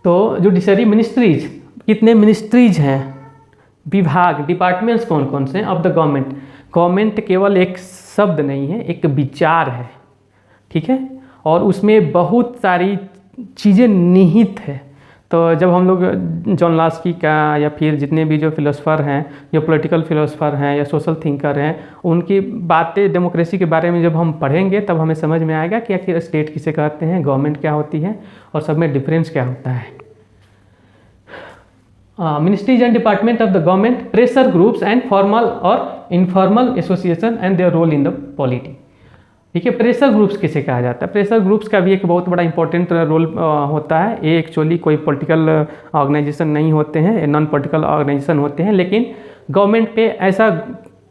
तो जुडिशरी, मिनिस्ट्रीज, कितने मिनिस्ट्रीज हैं, विभाग, डिपार्टमेंट्स कौन कौन से हैं ऑफ द गवर्नमेंट। गवर्नमेंट केवल एक शब्द नहीं है, एक विचार है, ठीक है, और उसमें बहुत सारी चीज़ें निहित है। तो जब हम लोग जॉन लास्की का या फिर जितने भी जो फिलोसफर हैं, जो पॉलिटिकल फिलोसफर हैं या सोशल थिंकर हैं, उनकी बातें डेमोक्रेसी के बारे में जब हम पढ़ेंगे तब हमें समझ में आएगा कि आखिर स्टेट किसे कहते हैं, गवर्नमेंट क्या होती है और सब में डिफरेंस क्या होता है। Ministries and department of the government, pressure groups and formal और informal association and their role in the polity. ठीक है, प्रेशर ग्रुप्स किसे कहा जाता है? प्रेशर ग्रुप्स का भी एक बहुत बड़ा इंपॉर्टेंट रोल होता है। ये एक्चुअली कोई पॉलिटिकल ऑर्गेनाइजेशन नहीं होते हैं, नॉन पॉलिटिकल ऑर्गेनाइजेशन होते हैं, लेकिन गवर्नमेंट पे ऐसा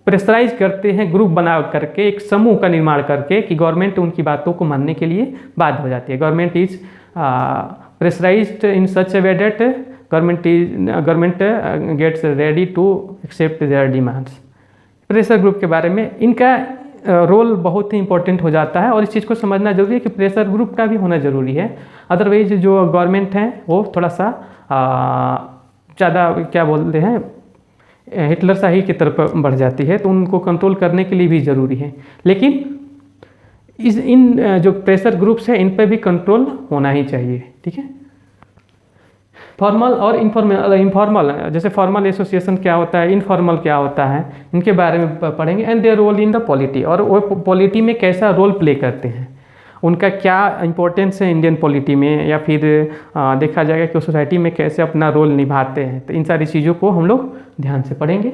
प्रेशराइज करते हैं, ग्रुप बना करके, एक समूह का निर्माण करके कि गवर्नमेंट उनकी बातों को मानने के लिए बाध्य हो जाती है। Government is pressurised in such a way that government gets ready to accept their demands. Pressure group के बारे में इनका रोल बहुत ही इंपॉर्टेंट हो जाता है और इस चीज़ को समझना जरूरी है कि प्रेशर ग्रुप का भी होना ज़रूरी है। अदरवाइज जो गवर्नमेंट है वो थोड़ा सा ज़्यादा क्या बोलते हैं, हिटलर शाही की तरफ बढ़ जाती है, तो उनको कंट्रोल करने के लिए भी ज़रूरी है। लेकिन इन जो प्रेशर ग्रुप्स हैं इन पर भी कंट्रोल होना ही चाहिए। ठीक है, फॉर्मल और इनफॉर्मल, जैसे फॉर्मल एसोसिएशन क्या होता है, इनफॉर्मल क्या होता है, इनके बारे में पढ़ेंगे। And their role in the polity, और वो पॉलिटी में कैसा रोल प्ले करते हैं, उनका क्या इंपॉर्टेंस है इंडियन पॉलिटी में, या फिर देखा जाएगा कि सोसाइटी में कैसे अपना रोल निभाते हैं। तो इन सारी चीज़ों को हम लोग ध्यान से पढ़ेंगे।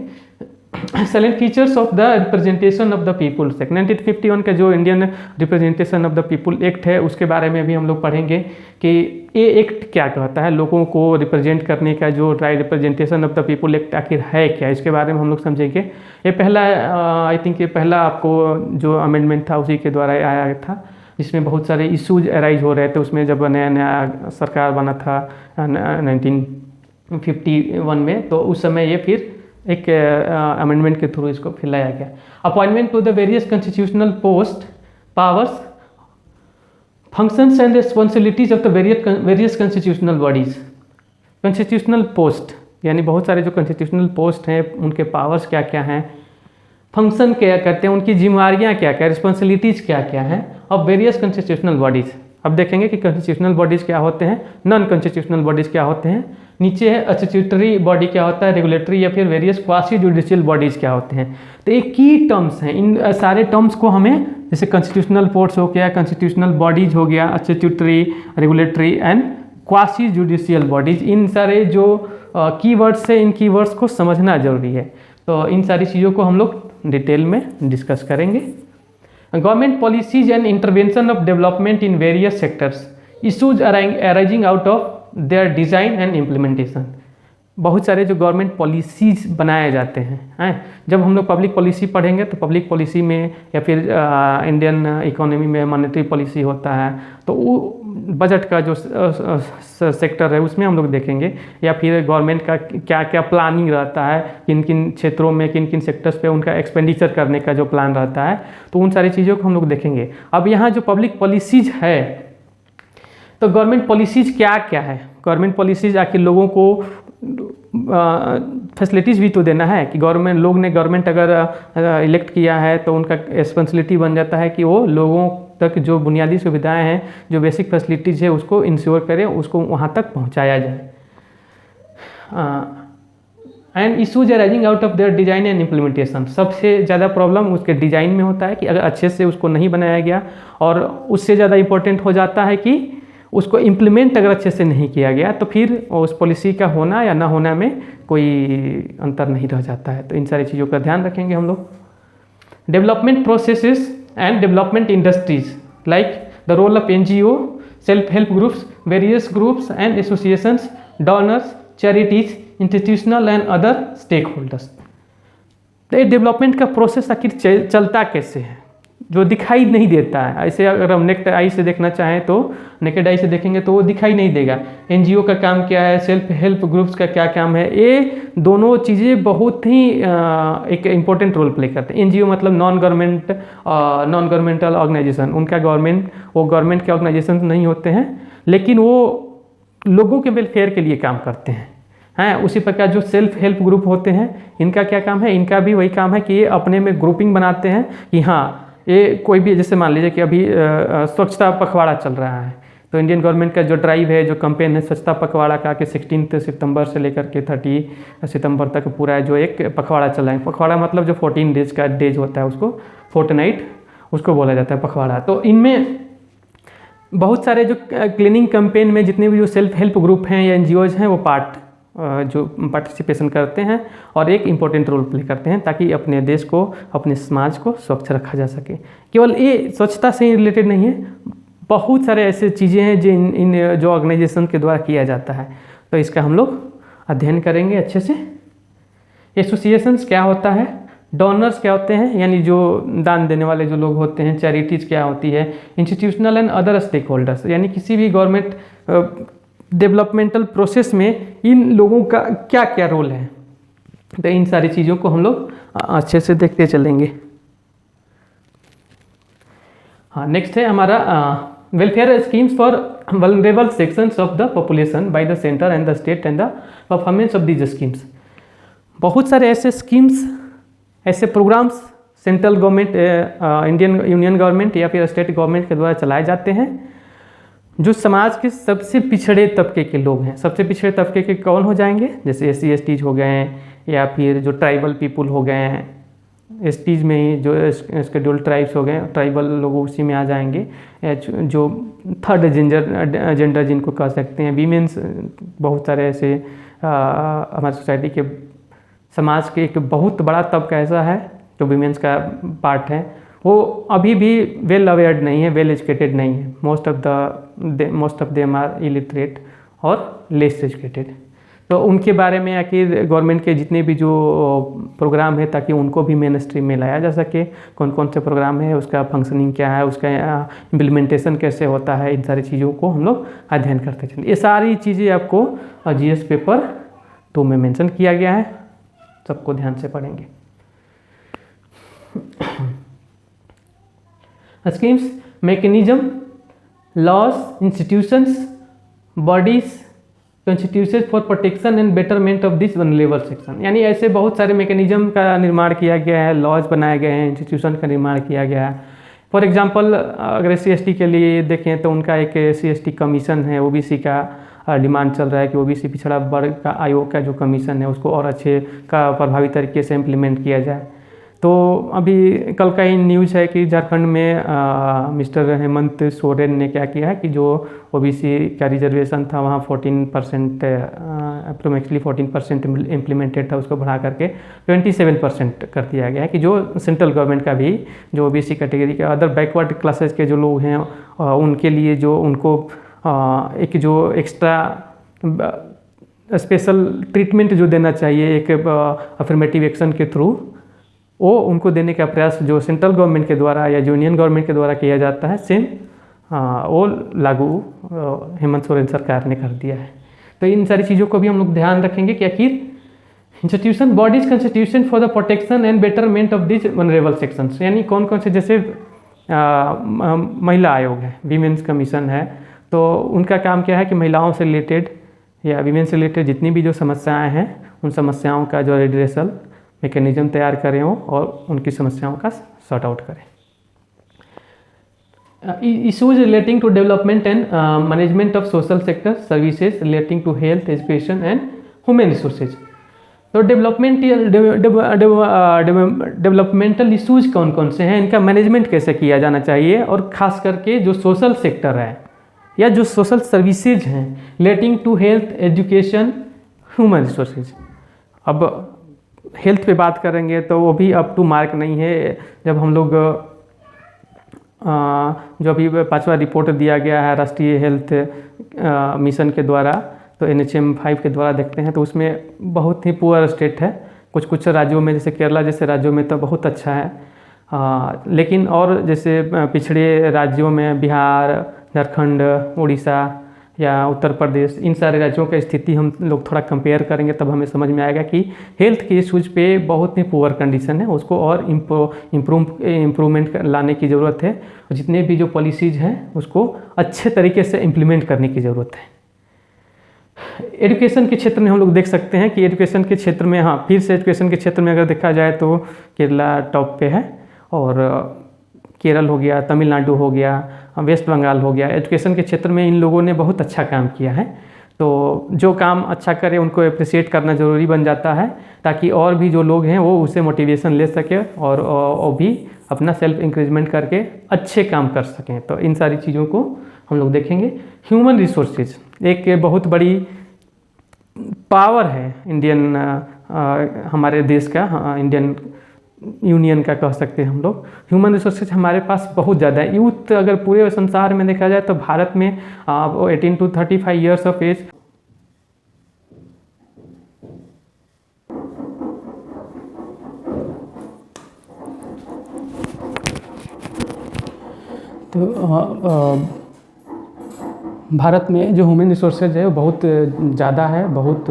Select features of the representation of the peoples act, 1951 का जो Indian representation of the people act है उसके बारे में भी हम लोग पढ़ेंगे कि ये एक्ट क्या कहता है, लोगों को रिप्रेजेंट करने का जो right, representation of the people act आखिर है क्या, इसके बारे में हम लोग समझेंगे। ये पहला आई थिंक ये पहला आपको जो अमेंडमेंट था उसी के द्वारा आया था, जिसमें बहुत सारे इशूज अराइज हो रहे थे उसमें, जब नया नया सरकार बना था 1951 में, तो उस समय ये फिर एक अमेंडमेंट के थ्रू इसको फिर लाया गया। Appointment to the various constitutional post, powers, functions and responsibilities of the various constitutional bodies. Constitutional post यानी बहुत सारे जो कॉन्स्टिट्यूशनल पोस्ट हैं उनके पावर्स क्या क्या हैं, फंक्शन क्या करते हैं, उनकी जिम्मेवारियाँ क्या क्या, रिस्पॉन्सिबिलिटीज़ क्या क्या हैं ऑफ वेरियस कॉन्स्टिट्यूशनल बॉडीज़। अब देखेंगे कि कॉन्स्टिट्यूशनल बॉडीज़ क्या होते हैं, नॉन कॉन्स्टिट्यूशनल बॉडीज़ क्या होते हैं, नीचे है स्टैट्यूटरी बॉडी क्या होता है, रेगुलेटरी या फिर वेरियस क्वासी जुडिशियल बॉडीज़ क्या होते हैं। तो ये की टर्म्स हैं, इन सारे टर्म्स को हमें, जैसे कॉन्स्टिट्यूशनल पोर्ट्स हो गया, कॉन्स्टिट्यूशनल बॉडीज़ हो गया, statutory, regulatory and quasi judicial bodies, इन सारे जो कीवर्ड्स है इन कीवर्ड्स को समझना जरूरी है। तो इन सारी चीज़ों को हम लोग डिटेल में डिस्कस करेंगे। Government policies and intervention of development in various sectors, issues arising out of their design and implementation. बहुत सारे जो गवर्नमेंट पॉलिसीज बनाए जाते हैं, जब हम लोग पब्लिक पॉलिसी पढ़ेंगे तो पब्लिक पॉलिसी में या फिर इंडियन इकोनॉमी में मॉनेटरी पॉलिसी होता है, तो वो बजट का जो सेक्टर है उसमें हम लोग देखेंगे, या फिर गवर्नमेंट का क्या क्या प्लानिंग रहता है, किन किन क्षेत्रों में किन किन सेक्टर्स पे उनका एक्सपेंडिचर करने का जो प्लान रहता है, तो उन सारी चीज़ों को हम लोग देखेंगे। अब यहाँ जो पब्लिक पॉलिसीज है, तो गवर्नमेंट पॉलिसीज क्या क्या है, गवर्नमेंट पॉलिसीज आखिर लोगों को फैसिलिटीज़ भी तो देना है कि गवर्नमेंट अगर इलेक्ट किया है तो उनका रिस्पॉन्सिबिलिटी बन जाता है कि वो लोगों तक जो बुनियादी सुविधाएं हैं, जो बेसिक फैसिलिटीज़ है उसको इंश्योर करें, उसको वहाँ तक पहुँचाया जाए। And issues arising out of their design and implementation, सबसे ज़्यादा प्रॉब्लम उसके डिज़ाइन में होता है कि अगर अच्छे से उसको नहीं बनाया गया, और उससे ज़्यादा इम्पोर्टेंट हो जाता है कि उसको इम्प्लीमेंट अगर अच्छे से नहीं किया गया तो फिर उस पॉलिसी का होना या ना होना में कोई अंतर नहीं रह जाता है। तो इन सारी चीज़ों का ध्यान रखेंगे हम लोग। Development processes and development industries, like the role of NGO, self help groups, various groups and associations, donors, charities, institutional and other stakeholders. तो ये डेवलपमेंट का प्रोसेस आखिर चलता कैसे है, जो दिखाई नहीं देता है। ऐसे अगर हम नेक्ड आई से देखना चाहें तो नेकेड आई से देखेंगे तो वो दिखाई नहीं देगा। NGO का काम क्या है, सेल्फ हेल्प ग्रुप्स का क्या काम है, ये दोनों चीज़ें बहुत ही एक इम्पोर्टेंट रोल प्ले करते हैं। NGO मतलब नॉन गवर्नमेंटल ऑर्गेनाइजेशन, उनका गवर्नमेंट के ऑर्गेनाइजेशन नहीं होते हैं, लेकिन वो लोगों के वेलफेयर के लिए काम करते हैं। हैं। उसी प्रकार जो सेल्फ हेल्प ग्रुप होते हैं, इनका क्या काम है, इनका भी वही काम है कि ये अपने में ग्रुपिंग बनाते हैं कि हाँ ये कोई भी, जैसे मान लीजिए कि अभी स्वच्छता पखवाड़ा चल रहा है, तो इंडियन गवर्नमेंट का जो ड्राइव है, जो कैंपेन है स्वच्छता पखवाड़ा का, कि 16 सितंबर से लेकर के 30 सितंबर तक पूरा जो एक पखवाड़ा चल रहा है। पखवाड़ा मतलब जो 14 डेज का डेज होता है उसको फोर्टनाइट उसको बोला जाता है पखवाड़ा। तो इनमें बहुत सारे जो क्लीनिंग कैंपेन में जितने भी जो सेल्फ हेल्प ग्रुप हैं या एनजीओज हैं वो जो पार्टिसिपेशन करते हैं और एक इम्पोर्टेंट रोल प्ले करते हैं, ताकि अपने देश को, अपने समाज को स्वच्छ रखा जा सके। केवल ये स्वच्छता से ही रिलेटेड नहीं है, बहुत सारे ऐसे चीज़ें हैं जो इन जो ऑर्गेनाइजेशन के द्वारा किया जाता है। तो इसका हम लोग अध्ययन करेंगे अच्छे से। एसोसिएशंस क्या होता है, डोनर्स क्या होते हैं, यानी जो दान देने वाले जो लोग होते हैं, चैरिटीज़ क्या होती है, institutional and other stakeholders, यानी किसी भी गवर्नमेंट डेवलपमेंटल प्रोसेस में इन लोगों का क्या क्या रोल है। तो इन सारी चीज़ों को हम लोग अच्छे से देखते चलेंगे। हाँ, नेक्स्ट है हमारा welfare schemes for vulnerable sections of the population by the centre and the state and the performance of these schemes. बहुत सारे ऐसे स्कीम्स, ऐसे programmes central government, Indian union government या फिर स्टेट गवर्नमेंट के द्वारा चलाए जाते हैं, जो समाज के सबसे पिछड़े तबके के लोग हैं। सबसे पिछड़े तबके के कौन हो जाएंगे, जैसे SC/ST हो गए हैं, या फिर जो ट्राइबल पीपुल हो गए हैं, STs में ही जो शेड्यूल ट्राइब्स हो गए, ट्राइबल लोग उसी में आ जाएंगे। जो थर्ड जेंडर जिनको कह सकते हैं, वीमेंस, बहुत सारे ऐसे हमारी सोसाइटी के, समाज के एक बहुत बड़ा तबका ऐसा है जो वीमेंस का पार्ट है, वो अभी भी वेल अवेयर्ड नहीं है, वेल एजुकेटेड नहीं है। Most of them are illiterate और लेस एजुकेटेड। तो उनके बारे में आखिर गवर्नमेंट के जितने भी जो प्रोग्राम है, ताकि उनको भी मेन स्ट्रीम में लाया जा सके, कौन कौन से प्रोग्राम है, उसका फंक्शनिंग क्या है, उसका इम्प्लीमेंटेशन कैसे होता है, इन सारी चीज़ों को हम लोग अध्ययन करते चलें। ये सारी चीज़ें आपको GS पेपर 2 में मेंशन किया गया है, सबको ध्यान से पढ़ेंगे। Schemes, mechanism, laws, institutions, bodies, constitution for protection and betterment of this vulnerable section, यानी ऐसे बहुत सारे मैकेनिज्म का निर्माण किया गया है, लॉज बनाए गए हैं, इंस्टीट्यूशन का निर्माण किया गया है। फॉर एग्जांपल अगर SC/ST के लिए देखें तो उनका एक SC/ST कमीशन है, OBC का डिमांड चल रहा है कि OBC पिछड़ा वर्ग का आयोग का जो कमीशन है उसको और अच्छे का प्रभावी तरीके से इम्प्लीमेंट किया जाए। तो अभी कल का ही न्यूज़ है कि झारखंड में मिस्टर हेमंत सोरेन ने क्या किया है कि जो OBC का रिजर्वेशन था वहाँ 14% अप्रोक्सीमेटली 14% इम्प्लीमेंटेड था, उसको बढ़ा करके 27% कर दिया गया है, कि जो सेंट्रल गवर्नमेंट का भी जो OBC कैटेगरी के अदर बैकवर्ड क्लासेस के जो लोग हैं उनके लिए जो उनको एक जो एक्स्ट्रा स्पेशल ट्रीटमेंट जो देना चाहिए एक अफर्मेटिव एक्शन के थ्रू, वो उनको देने का प्रयास जो सेंट्रल गवर्नमेंट के द्वारा या यूनियन गवर्नमेंट के द्वारा किया जाता है, सेम वो लागू हेमंत सोरेन सरकार ने कर दिया है। तो इन सारी चीज़ों को भी हम लोग ध्यान रखेंगे कि आखिर institution, bodies, constitution for the protection and betterment of this vulnerable sections, यानी कौन कौन से, जैसे महिला आयोग है, वीमेंस कमीशन है, तो उनका काम क्या है कि महिलाओं से रिलेटेड या वीमेन से रिलेटेड जितनी भी जो समस्याएं हैं उन समस्याओं का जो रिड्रेसल मैकेनिज्म तैयार करें हो और उनकी समस्याओं का सॉर्ट आउट करें। Issues relating to development and management of social sector services relating to health, education and human resources. तो डेवलपमेंटल इशूज कौन कौन से हैं, इनका मैनेजमेंट कैसे किया जाना चाहिए, और ख़ास करके जो सोशल सेक्टर है या जो सोशल सर्विसेज हैं relating to health, education, human resources. अब हेल्थ पे बात करेंगे तो वो भी अप टू मार्क नहीं है। जब हम लोग जो अभी 5वां रिपोर्ट दिया गया है राष्ट्रीय हेल्थ मिशन के द्वारा, तो NHM 5 के द्वारा देखते हैं तो उसमें बहुत ही पुअर स्टेट है। कुछ कुछ राज्यों में, जैसे केरला जैसे राज्यों में तो बहुत अच्छा है, लेकिन और जैसे पिछड़े राज्यों में बिहार, झारखंड, उड़ीसा या उत्तर प्रदेश, इन सारे राज्यों की स्थिति हम लोग थोड़ा कंपेयर करेंगे तब हमें समझ में आएगा कि हेल्थ के इशूज़ पे बहुत ही पुअर कंडीशन है, उसको और इम्प्रूवमेंट लाने की ज़रूरत है, और जितने भी जो पॉलिसीज़ हैं उसको अच्छे तरीके से इम्प्लीमेंट करने की ज़रूरत है। एजुकेशन के क्षेत्र में हम लोग देख सकते हैं कि एजुकेशन के क्षेत्र में, हाँ, फिर से एजुकेशन के क्षेत्र में अगर देखा जाए तो केरला टॉप पे है, और केरल हो गया, तमिलनाडु हो गया, वेस्ट बंगाल हो गया। एजुकेशन के क्षेत्र में इन लोगों ने बहुत अच्छा काम किया है। तो जो काम अच्छा करे उनको अप्रिशिएट करना ज़रूरी बन जाता है, ताकि और भी जो लोग हैं वो उससे मोटिवेशन ले सके और भी अपना सेल्फ इंक्रीजमेंट करके अच्छे काम कर सकें। तो इन सारी चीज़ों को हम लोग देखेंगे। ह्यूमन रिसोर्सेज एक बहुत बड़ी पावर है इंडियन, हमारे देश का, इंडियन यूनियन का कह सकते हैं हम लोग। ह्यूमन रिसोर्सेज हमारे पास बहुत ज़्यादा है। यूथ अगर पूरे संसार में देखा जाए तो भारत में 18 to 35 ईयर्स ऑफ एज तो भारत में जो ह्यूमन रिसोर्सेज है वो बहुत ज़्यादा है। बहुत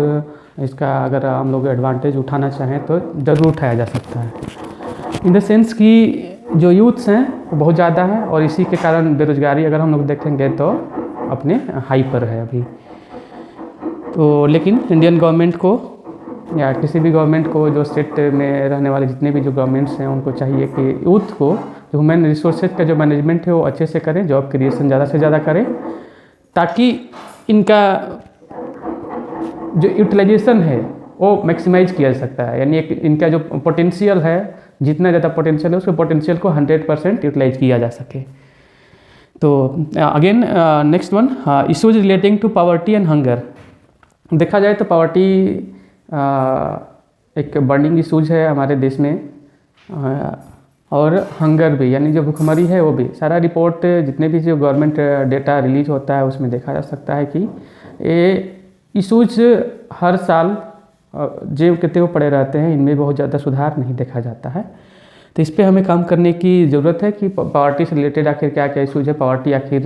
इसका अगर हम लोग एडवांटेज उठाना चाहें तो ज़रूर उठाया जा सकता है। इन द सेंस कि जो यूथ्स हैं वो बहुत ज़्यादा है, और इसी के कारण बेरोज़गारी अगर हम लोग देखेंगे तो अपने हाई पर है अभी। तो लेकिन इंडियन गवर्नमेंट को या किसी भी गवर्नमेंट को, जो स्टेट में रहने वाले जितने भी जो गवर्नमेंट्स हैं, उनको चाहिए कि यूथ को जो ह्यूमन रिसोर्सेज का जो मैनेजमेंट है वो अच्छे से करें, जॉब क्रिएशन ज़्यादा से ज़्यादा करें, ताकि इनका जो यूटिलाइजेशन है वो मैक्सिमाइज किया जा सकता है। यानी एक इनका जो पोटेंशियल है, जितना ज़्यादा पोटेंशियल है उसके पोटेंशियल को 100% यूटिलाइज किया जा सके। तो again next one, issues relating to poverty and hunger. देखा जाए तो पॉवर्टी एक बर्निंग इशूज है हमारे देश में, और हंगर भी, यानी जो भुखमरी है वो भी। सारा रिपोर्ट जितने भी जो गवर्नमेंट डेटा रिलीज होता है उसमें देखा जा सकता है कि ये इशूज हर साल जो कितने वो पड़े रहते हैं, इनमें बहुत ज़्यादा सुधार नहीं देखा जाता है। तो इस पर हमें काम करने की ज़रूरत है कि पॉवर्टी से रिलेटेड आखिर क्या क्या इशूज है, पॉवर्टी आखिर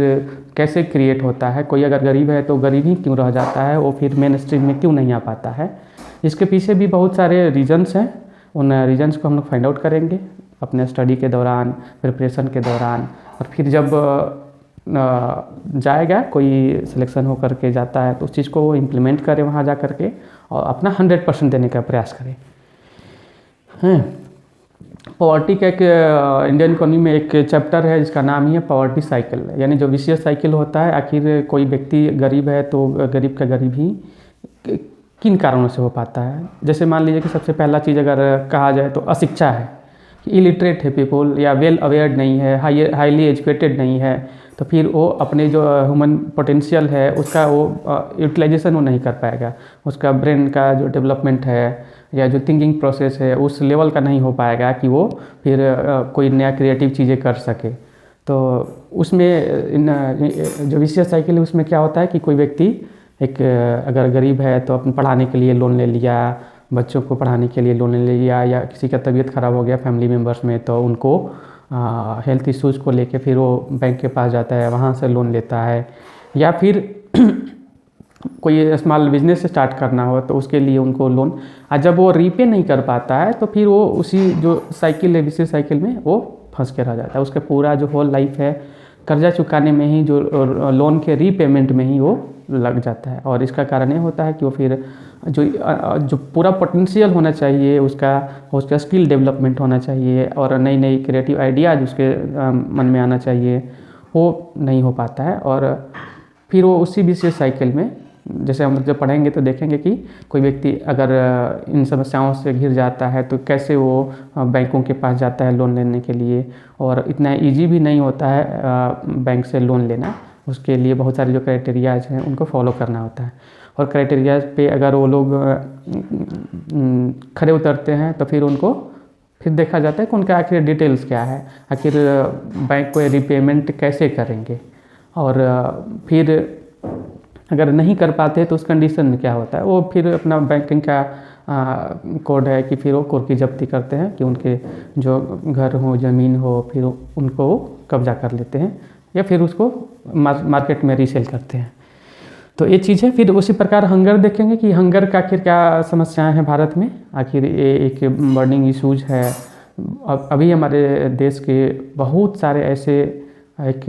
कैसे क्रिएट होता है, कोई अगर गरीब है तो गरीब ही क्यों रह जाता है, वो फिर मेन स्ट्रीम में क्यों नहीं आ पाता है। इसके पीछे भी बहुत सारे रीजन्स हैं। उन रीजन्स को हम लोग फाइंड आउट करेंगे अपने स्टडी के दौरान, प्रिपरेशन के दौरान, और फिर जब जाएगा कोई सिलेक्शन हो करके जाता है तो उस चीज़ को वो इम्प्लीमेंट करे वहाँ जा करके, और अपना 100% देने का प्रयास करें। हैं, पॉवर्टी का एक इंडियन इकोनॉमी में एक चैप्टर है जिसका नाम ही है पॉवर्टी साइकिल, यानी जो विशियस साइकिल होता है। आखिर कोई व्यक्ति गरीब है तो गरीब का गरीब ही किन कारणों से हो पाता है। जैसे मान लीजिए कि सबसे पहला चीज़ अगर कहा जाए तो अशिक्षा है, इलिटरेट है पीपल, या वेल अवेयर्ड नहीं है, हाईली एजुकेटेड नहीं है, तो फिर वो अपने जो ह्यूमन पोटेंशियल है उसका वो यूटिलाइजेशन वो नहीं कर पाएगा। उसका ब्रेन का जो डेवलपमेंट है या जो थिंकिंग प्रोसेस है उस लेवल का नहीं हो पाएगा कि वो फिर कोई नया क्रिएटिव चीज़ें कर सके। तो उसमें जो विशियस साइकिल है उसमें क्या होता है कि कोई व्यक्ति एक अगर गरीब है तो अपने पढ़ाने के लिए लोन ले लिया, बच्चों को पढ़ाने के लिए लोन ले लिया, या किसी का तबीयत ख़राब हो गया फैमिली मेम्बर्स में तो उनको हेल्थ इश्यूज़ को लेके फिर वो बैंक के पास जाता है, वहाँ से लोन लेता है। या फिर कोई स्मॉल बिजनेस स्टार्ट करना हो तो उसके लिए उनको लोन, और जब वो रीपे नहीं कर पाता है तो फिर वो उसी जो साइकिल है, विशेष साइकिल में वो फंस के रह जाता है। उसका पूरा जो होल लाइफ है कर्जा चुकाने में ही, जो लोन के रीपेमेंट में ही वो लग जाता है। और इसका कारण ये होता है कि वो फिर जो पूरा पोटेंशियल होना चाहिए उसका स्किल डेवलपमेंट होना चाहिए, और नई नई क्रिएटिव आइडियाज़ उसके मन में आना चाहिए, वो नहीं हो पाता है। और फिर वो उसी विशेष साइकिल में, जैसे हम जब पढ़ेंगे तो देखेंगे कि कोई व्यक्ति अगर इन समस्याओं से घिर जाता है तो कैसे वो बैंकों के पास जाता है लोन लेने के लिए, और इतना इजी भी नहीं होता है बैंक से लोन लेना। उसके लिए बहुत सारे जो क्राइटेरियाज़ हैं उनको फॉलो करना होता है, और क्राइटेरियाज़ पे अगर वो लोग खरे उतरते हैं तो फिर उनको फिर देखा जाता है कि उनका आखिर डिटेल्स क्या है, आखिर बैंक को रिपेमेंट कैसे करेंगे, और फिर अगर नहीं कर पाते तो उस कंडीशन में क्या होता है। वो फिर अपना बैंकिंग का कोड है कि फिर वो कुर्की जब्ती करते हैं कि उनके जो घर हो, ज़मीन हो, फिर उनको कब्जा कर लेते हैं, या फिर उसको मार्केट में रीसेल करते हैं। तो ये चीज़ है। फिर उसी प्रकार हंगर देखेंगे कि हंगर का आखिर क्या समस्याएं हैं भारत में। आखिर ये एक बर्निंग इशूज है। अभी हमारे देश के बहुत सारे ऐसे एक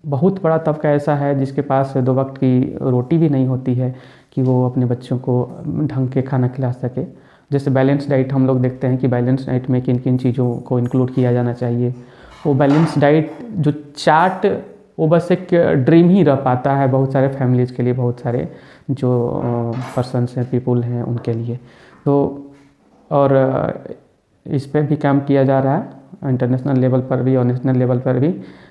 बहुत बड़ा तबका ऐसा है जिसके पास 2 वक्त की रोटी भी नहीं होती है कि वो अपने बच्चों को ढंग के खाना खिला सके। जैसे बैलेंस डाइट हम लोग देखते हैं कि बैलेंस डाइट में किन किन चीज़ों को इंक्लूड किया जाना चाहिए। वो बैलेंस डाइट जो चार्ट वो बस एक ड्रीम ही रह पाता है बहुत सारे फैमिलीज़ के लिए, बहुत सारे जो पर्सन्स हैं, पीपल हैं, उनके लिए। तो और इस पे भी काम किया जा रहा है इंटरनेशनल लेवल पर भी और नेशनल लेवल पर भी,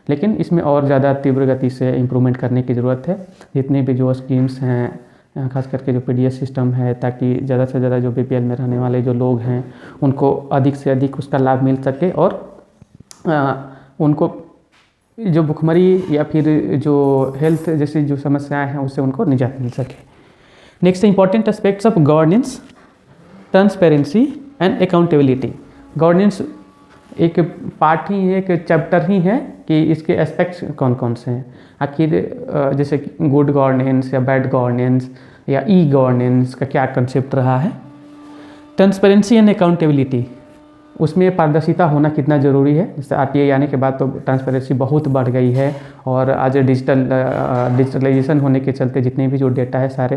लेकिन इसमें और ज़्यादा तीव्र गति से इम्प्रूवमेंट करने की ज़रूरत है। जितने भी जो स्कीम्स हैं, खास करके जो पीडीएस सिस्टम है, ताकि ज़्यादा से ज़्यादा जो बीपीएल में रहने वाले जो लोग हैं उनको अधिक से अधिक उसका लाभ मिल सके और उनको जो भुखमरी या फिर जो हेल्थ जैसी जो समस्याएं हैं उससे उनको निजात मिल सके। Next important aspects of governance, transparency and accountability. Governance एक पार्ट ही है, एक चैप्टर ही है कि इसके एस्पेक्ट्स कौन कौन से हैं। आखिर जैसे गुड गवर्नेंस या बैड गवर्नेंस या ई गवर्नेंस का क्या कंसेप्ट रहा है। ट्रांसपेरेंसी एंड अकाउंटेबिलिटी, उसमें पारदर्शिता होना कितना ज़रूरी है। जैसे आरटीआई आने के बाद तो ट्रांसपेरेंसी बहुत बढ़ गई है और आज डिजिटलाइजेशन होने के चलते जितने भी जो डेटा है सारे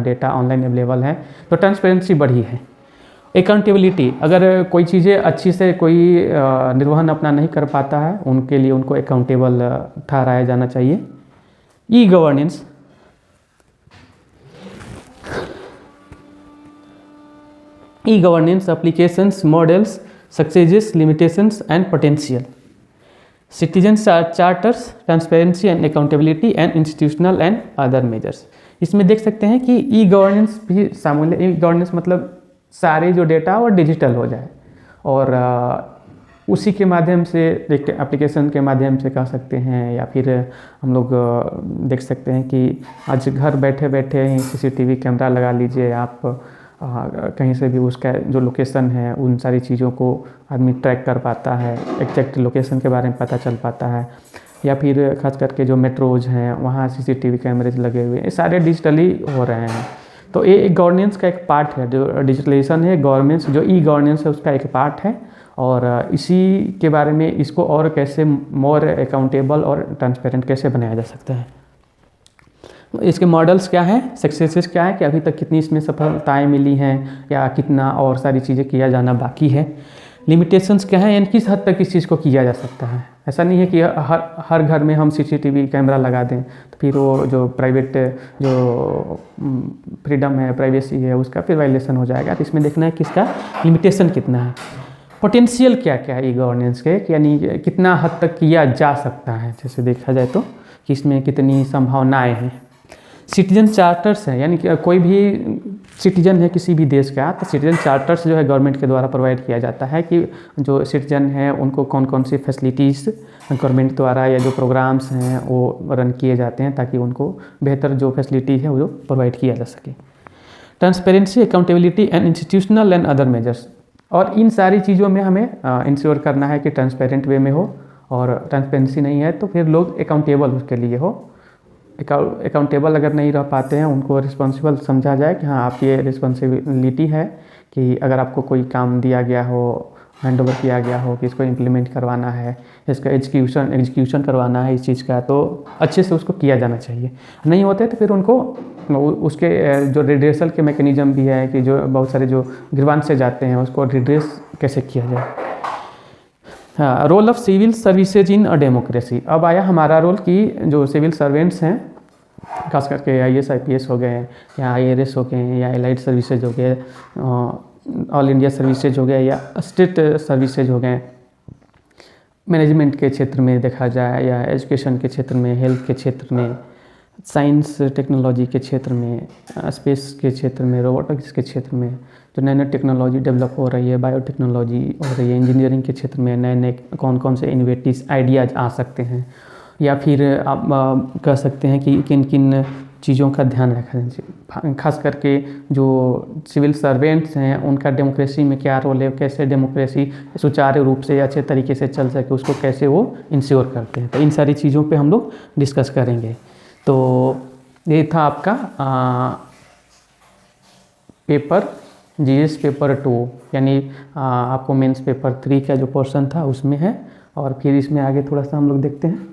डेटा ऑनलाइन अवेलेबल हैं, तो ट्रांसपेरेंसी बढ़ी है। अकाउंटेबिलिटी, अगर कोई चीज़ें अच्छी से कोई निर्वहन अपना नहीं कर पाता है उनके लिए उनको अकाउंटेबल ठहराया जाना चाहिए। E governance, e governance applications, models, successes, limitations and potential, citizen charters, transparency and accountability and institutional and other measures. इसमें देख सकते हैं कि ई गवर्नेंस भी शामिल है। ई गवर्नेंस मतलब सारे जो डेटा वो डिजिटल हो जाए और उसी के माध्यम से एक एप्लीकेशन के माध्यम से कह सकते हैं, या फिर हम लोग देख सकते हैं कि आज घर बैठे बैठे ही सीसीटीवी कैमरा लगा लीजिए आप, कहीं से भी उसका जो लोकेशन है उन सारी चीज़ों को आदमी ट्रैक कर पाता है, एग्जैक्ट लोकेशन के बारे में पता चल पाता है। या फिर खास करके जो मेट्रोज हैं वहाँ सीसीटीवी कैमरेज लगे हुए हैं, ये सारे डिजिटली हो रहे हैं। तो ये एक गवर्नेंस का एक पार्ट है, जो डिजिटलाइजेशन है गवर्नेंस, जो ई गवर्नेंस है उसका एक पार्ट है। और इसी के बारे में इसको और कैसे मोर अकाउंटेबल और ट्रांसपेरेंट कैसे बनाया जा सकता है। इसके मॉडल्स क्या हैं, सक्सेसेस क्या है कि अभी तक कितनी इसमें सफलताएं मिली हैं या कितना और सारी चीज़ें किया जाना बाकी है। लिमिटेशंस क्या है, यानी किस हद तक इस चीज़ को किया जा सकता है। ऐसा नहीं है कि हर घर में हम सीसीटीवी कैमरा लगा दें तो फिर वो जो प्राइवेट जो फ्रीडम है, प्राइवेसी है, उसका फिर वायलेशन हो जाएगा। तो इसमें देखना है कि इसका लिमिटेशन कितना है। पोटेंशियल क्या क्या है ई गवर्नेंस के, यानी कितना हद तक किया जा सकता है, जैसे देखा जाए तो कि इसमें कितनी संभावनाएं हैं। सिटीजन चार्टर्स हैं, यानी कि कोई भी सिटीजन है किसी भी देश का तो सिटीजन चार्टर्स जो है गवर्नमेंट के द्वारा प्रोवाइड किया जाता है कि जो सिटीजन है उनको कौन कौन सी फैसिलिटीज़ गवर्नमेंट द्वारा या जो प्रोग्राम्स हैं वो रन किए जाते हैं ताकि उनको बेहतर जो फैसिलिटी है वो प्रोवाइड किया जा सके। Transparency, accountability and institutional and other measures, और इन सारी चीज़ों में हमें इंश्योर करना है कि ट्रांसपेरेंट वे में हो, और ट्रांसपेरेंसी नहीं है तो फिर लोग अकाउंटेबल उसके लिए हो। अकाउंटेबल अगर नहीं रह पाते हैं उनको रिस्पॉन्सिबल समझा जाए कि हाँ आपकी ये रिस्पॉन्सिबिलिटी है कि अगर आपको कोई काम दिया गया हो, हैंड ओवर किया गया हो कि इसको इम्प्लीमेंट करवाना है, इसका एग्जीक्यूशन करवाना है इस चीज़ का, तो अच्छे से उसको किया जाना चाहिए। नहीं होते तो फिर उनको उसके जो रिड्रेसल के मैकेनिज़्म भी है कि जो बहुत सारे जो ग्रीवांस से जाते हैं उसको रिड्रेस कैसे किया जाए। हाँ, role of civil services in a democracy. अब आया हमारा रोल कि जो सिविल सर्वेंट्स हैं, खास करके IAS IPS हो गए या IRS हो गए या एलाइड सर्विसेज हो गए, ऑल इंडिया सर्विसेज हो गए या स्टेट सर्विसेज हो गए, मैनेजमेंट के क्षेत्र में देखा जाए या एजुकेशन के क्षेत्र में, हेल्थ के क्षेत्र में, साइंस टेक्नोलॉजी के क्षेत्र में, स्पेस के क्षेत्र में, रोबोटिक्स के क्षेत्र में जो नई नई टेक्नोलॉजी डेवलप हो रही है, बायोटेक्नोलॉजी हो रही है, इंजीनियरिंग के क्षेत्र में नए नए कौन कौन से इनोवेटिव आइडियाज़ आ सकते हैं, या फिर आप कह सकते हैं कि किन किन चीज़ों का ध्यान रखा चाहिए। खास करके जो सिविल सर्वेंट्स हैं उनका डेमोक्रेसी में क्या रोल है, कैसे डेमोक्रेसी सुचारू रूप से अच्छे तरीके से चल सके उसको कैसे वो इंश्योर करते हैं, तो इन सारी चीज़ों पे हम लोग डिस्कस करेंगे। तो ये था आपका पेपर GS पेपर 2, यानी आपको मेंस पेपर 3 का जो पोर्शन था उसमें है। और फिर इसमें आगे थोड़ा सा हम लोग देखते हैं।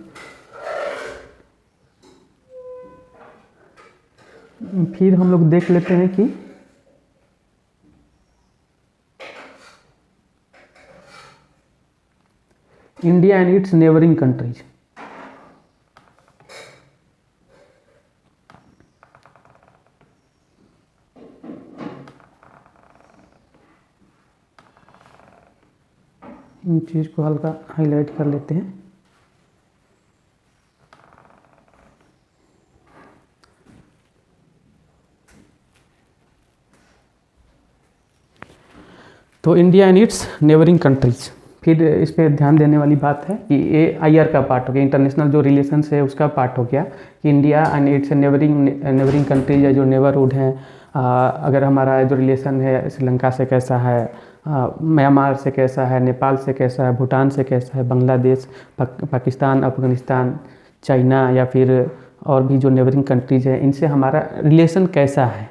फिर हम लोग देख लेते हैं कि India and its neighbouring countries. इन चीज़ को हल्का हाईलाइट कर लेते हैं। तो India and its neighbouring countries, फिर इस पर ध्यान देने वाली बात है कि ये IR का पार्ट हो गया, इंटरनेशनल जो रिलेशंस है उसका पार्ट हो गया कि India and its neighbouring countries है, जो नेबरहुड हैं। अगर हमारा जो रिलेशन है श्रीलंका से कैसा है, म्यांमार से कैसा है, नेपाल से कैसा है, भूटान से कैसा है, बांग्लादेश, पाकिस्तान, अफगानिस्तान, चाइना या फिर और भी जो नेबरिंग कंट्रीज हैं, इनसे हमारा रिलेशन कैसा है।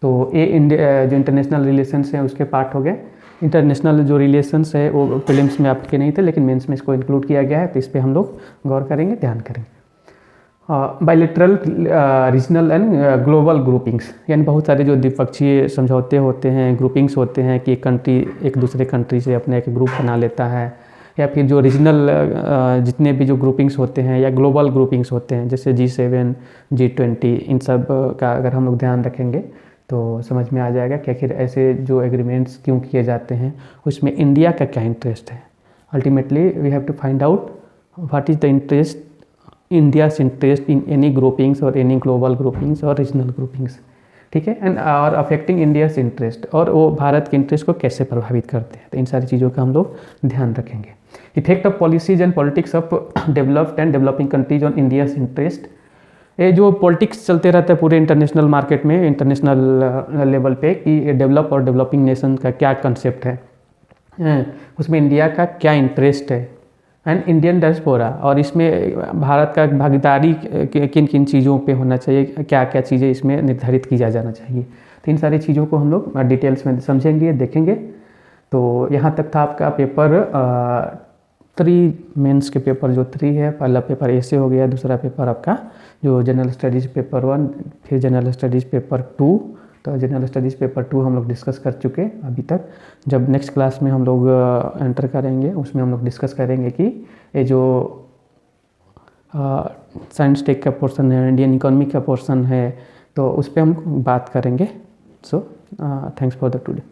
तो ये इंडिया जो इंटरनेशनल रिलेशंस हैं उसके पार्ट हो गए। इंटरनेशनल जो रिलेशंस है वो प्रीलिम्स में आपके नहीं थे, लेकिन मेंस में इसको इंक्लूड किया गया है, तो इस पर हम लोग गौर करेंगे, ध्यान करेंगे। Bilateral, regional and global groupings, यानी बहुत सारे जो द्विपक्षीय समझौते होते हैं, ग्रुपिंग्स होते हैं कि कंट्री एक दूसरे कंट्री से अपने एक ग्रुप बना लेता है, या फिर जो रीजनल जितने भी जो ग्रुपिंग्स होते हैं या ग्लोबल ग्रुपिंग्स होते हैं जैसे G7, G20, इन सब का अगर हम लोग ध्यान रखेंगे तो समझ में आ जाएगा कि आखिर ऐसे जो एग्रीमेंट्स क्यों किए जाते हैं, उसमें इंडिया का क्या इंटरेस्ट है। Ultimately we have to find out what is the interest, India's interest in any groupings और एनी ग्लोबल ग्रुपिंग्स और रीजनल ग्रुपिंग्स, ठीक है, एंड और अफेक्टिंग इंडियाज इंटरेस्ट, और वो भारत के इंटरेस्ट को कैसे प्रभावित करते हैं। तो इन सारी चीज़ों का हम लोग ध्यान रखेंगे। Effect of policies and politics of developed and developing countries on India's interest. ये जो पॉलिटिक्स चलते रहता है पूरे इंटरनेशनल मार्केट में, इंटरनेशनल लेवल पे, कि डेवलप और डेवलपिंग नेशन का क्या कंसेप्ट है, उसमें इंडिया का क्या इंटरेस्ट है, एंड इंडियन डायस्पोरा, और इसमें भारत का भागीदारी किन किन चीज़ों पे होना चाहिए, क्या क्या चीज़ें इसमें निर्धारित की जाना चाहिए। तो इन सारी चीज़ों को हम लोग डिटेल्स में समझेंगे, देखेंगे। तो यहाँ तक था आपका पेपर 3 मेंस के पेपर जो 3 है। पहला पेपर ऐसे हो गया, दूसरा पेपर आपका जो जनरल स्टडीज़ पेपर 1, फिर जनरल स्टडीज़ पेपर 2। तो जनरल स्टडीज़ पेपर 2 हम लोग डिस्कस कर चुके अभी तक। जब नेक्स्ट क्लास में हम लोग एंटर करेंगे उसमें हम लोग डिस्कस करेंगे कि ये जो साइंस टेक का पोर्शन है, इंडियन इकोनॉमी का पोर्शन है, तो उस पर हम बात करेंगे। So thanks for the today.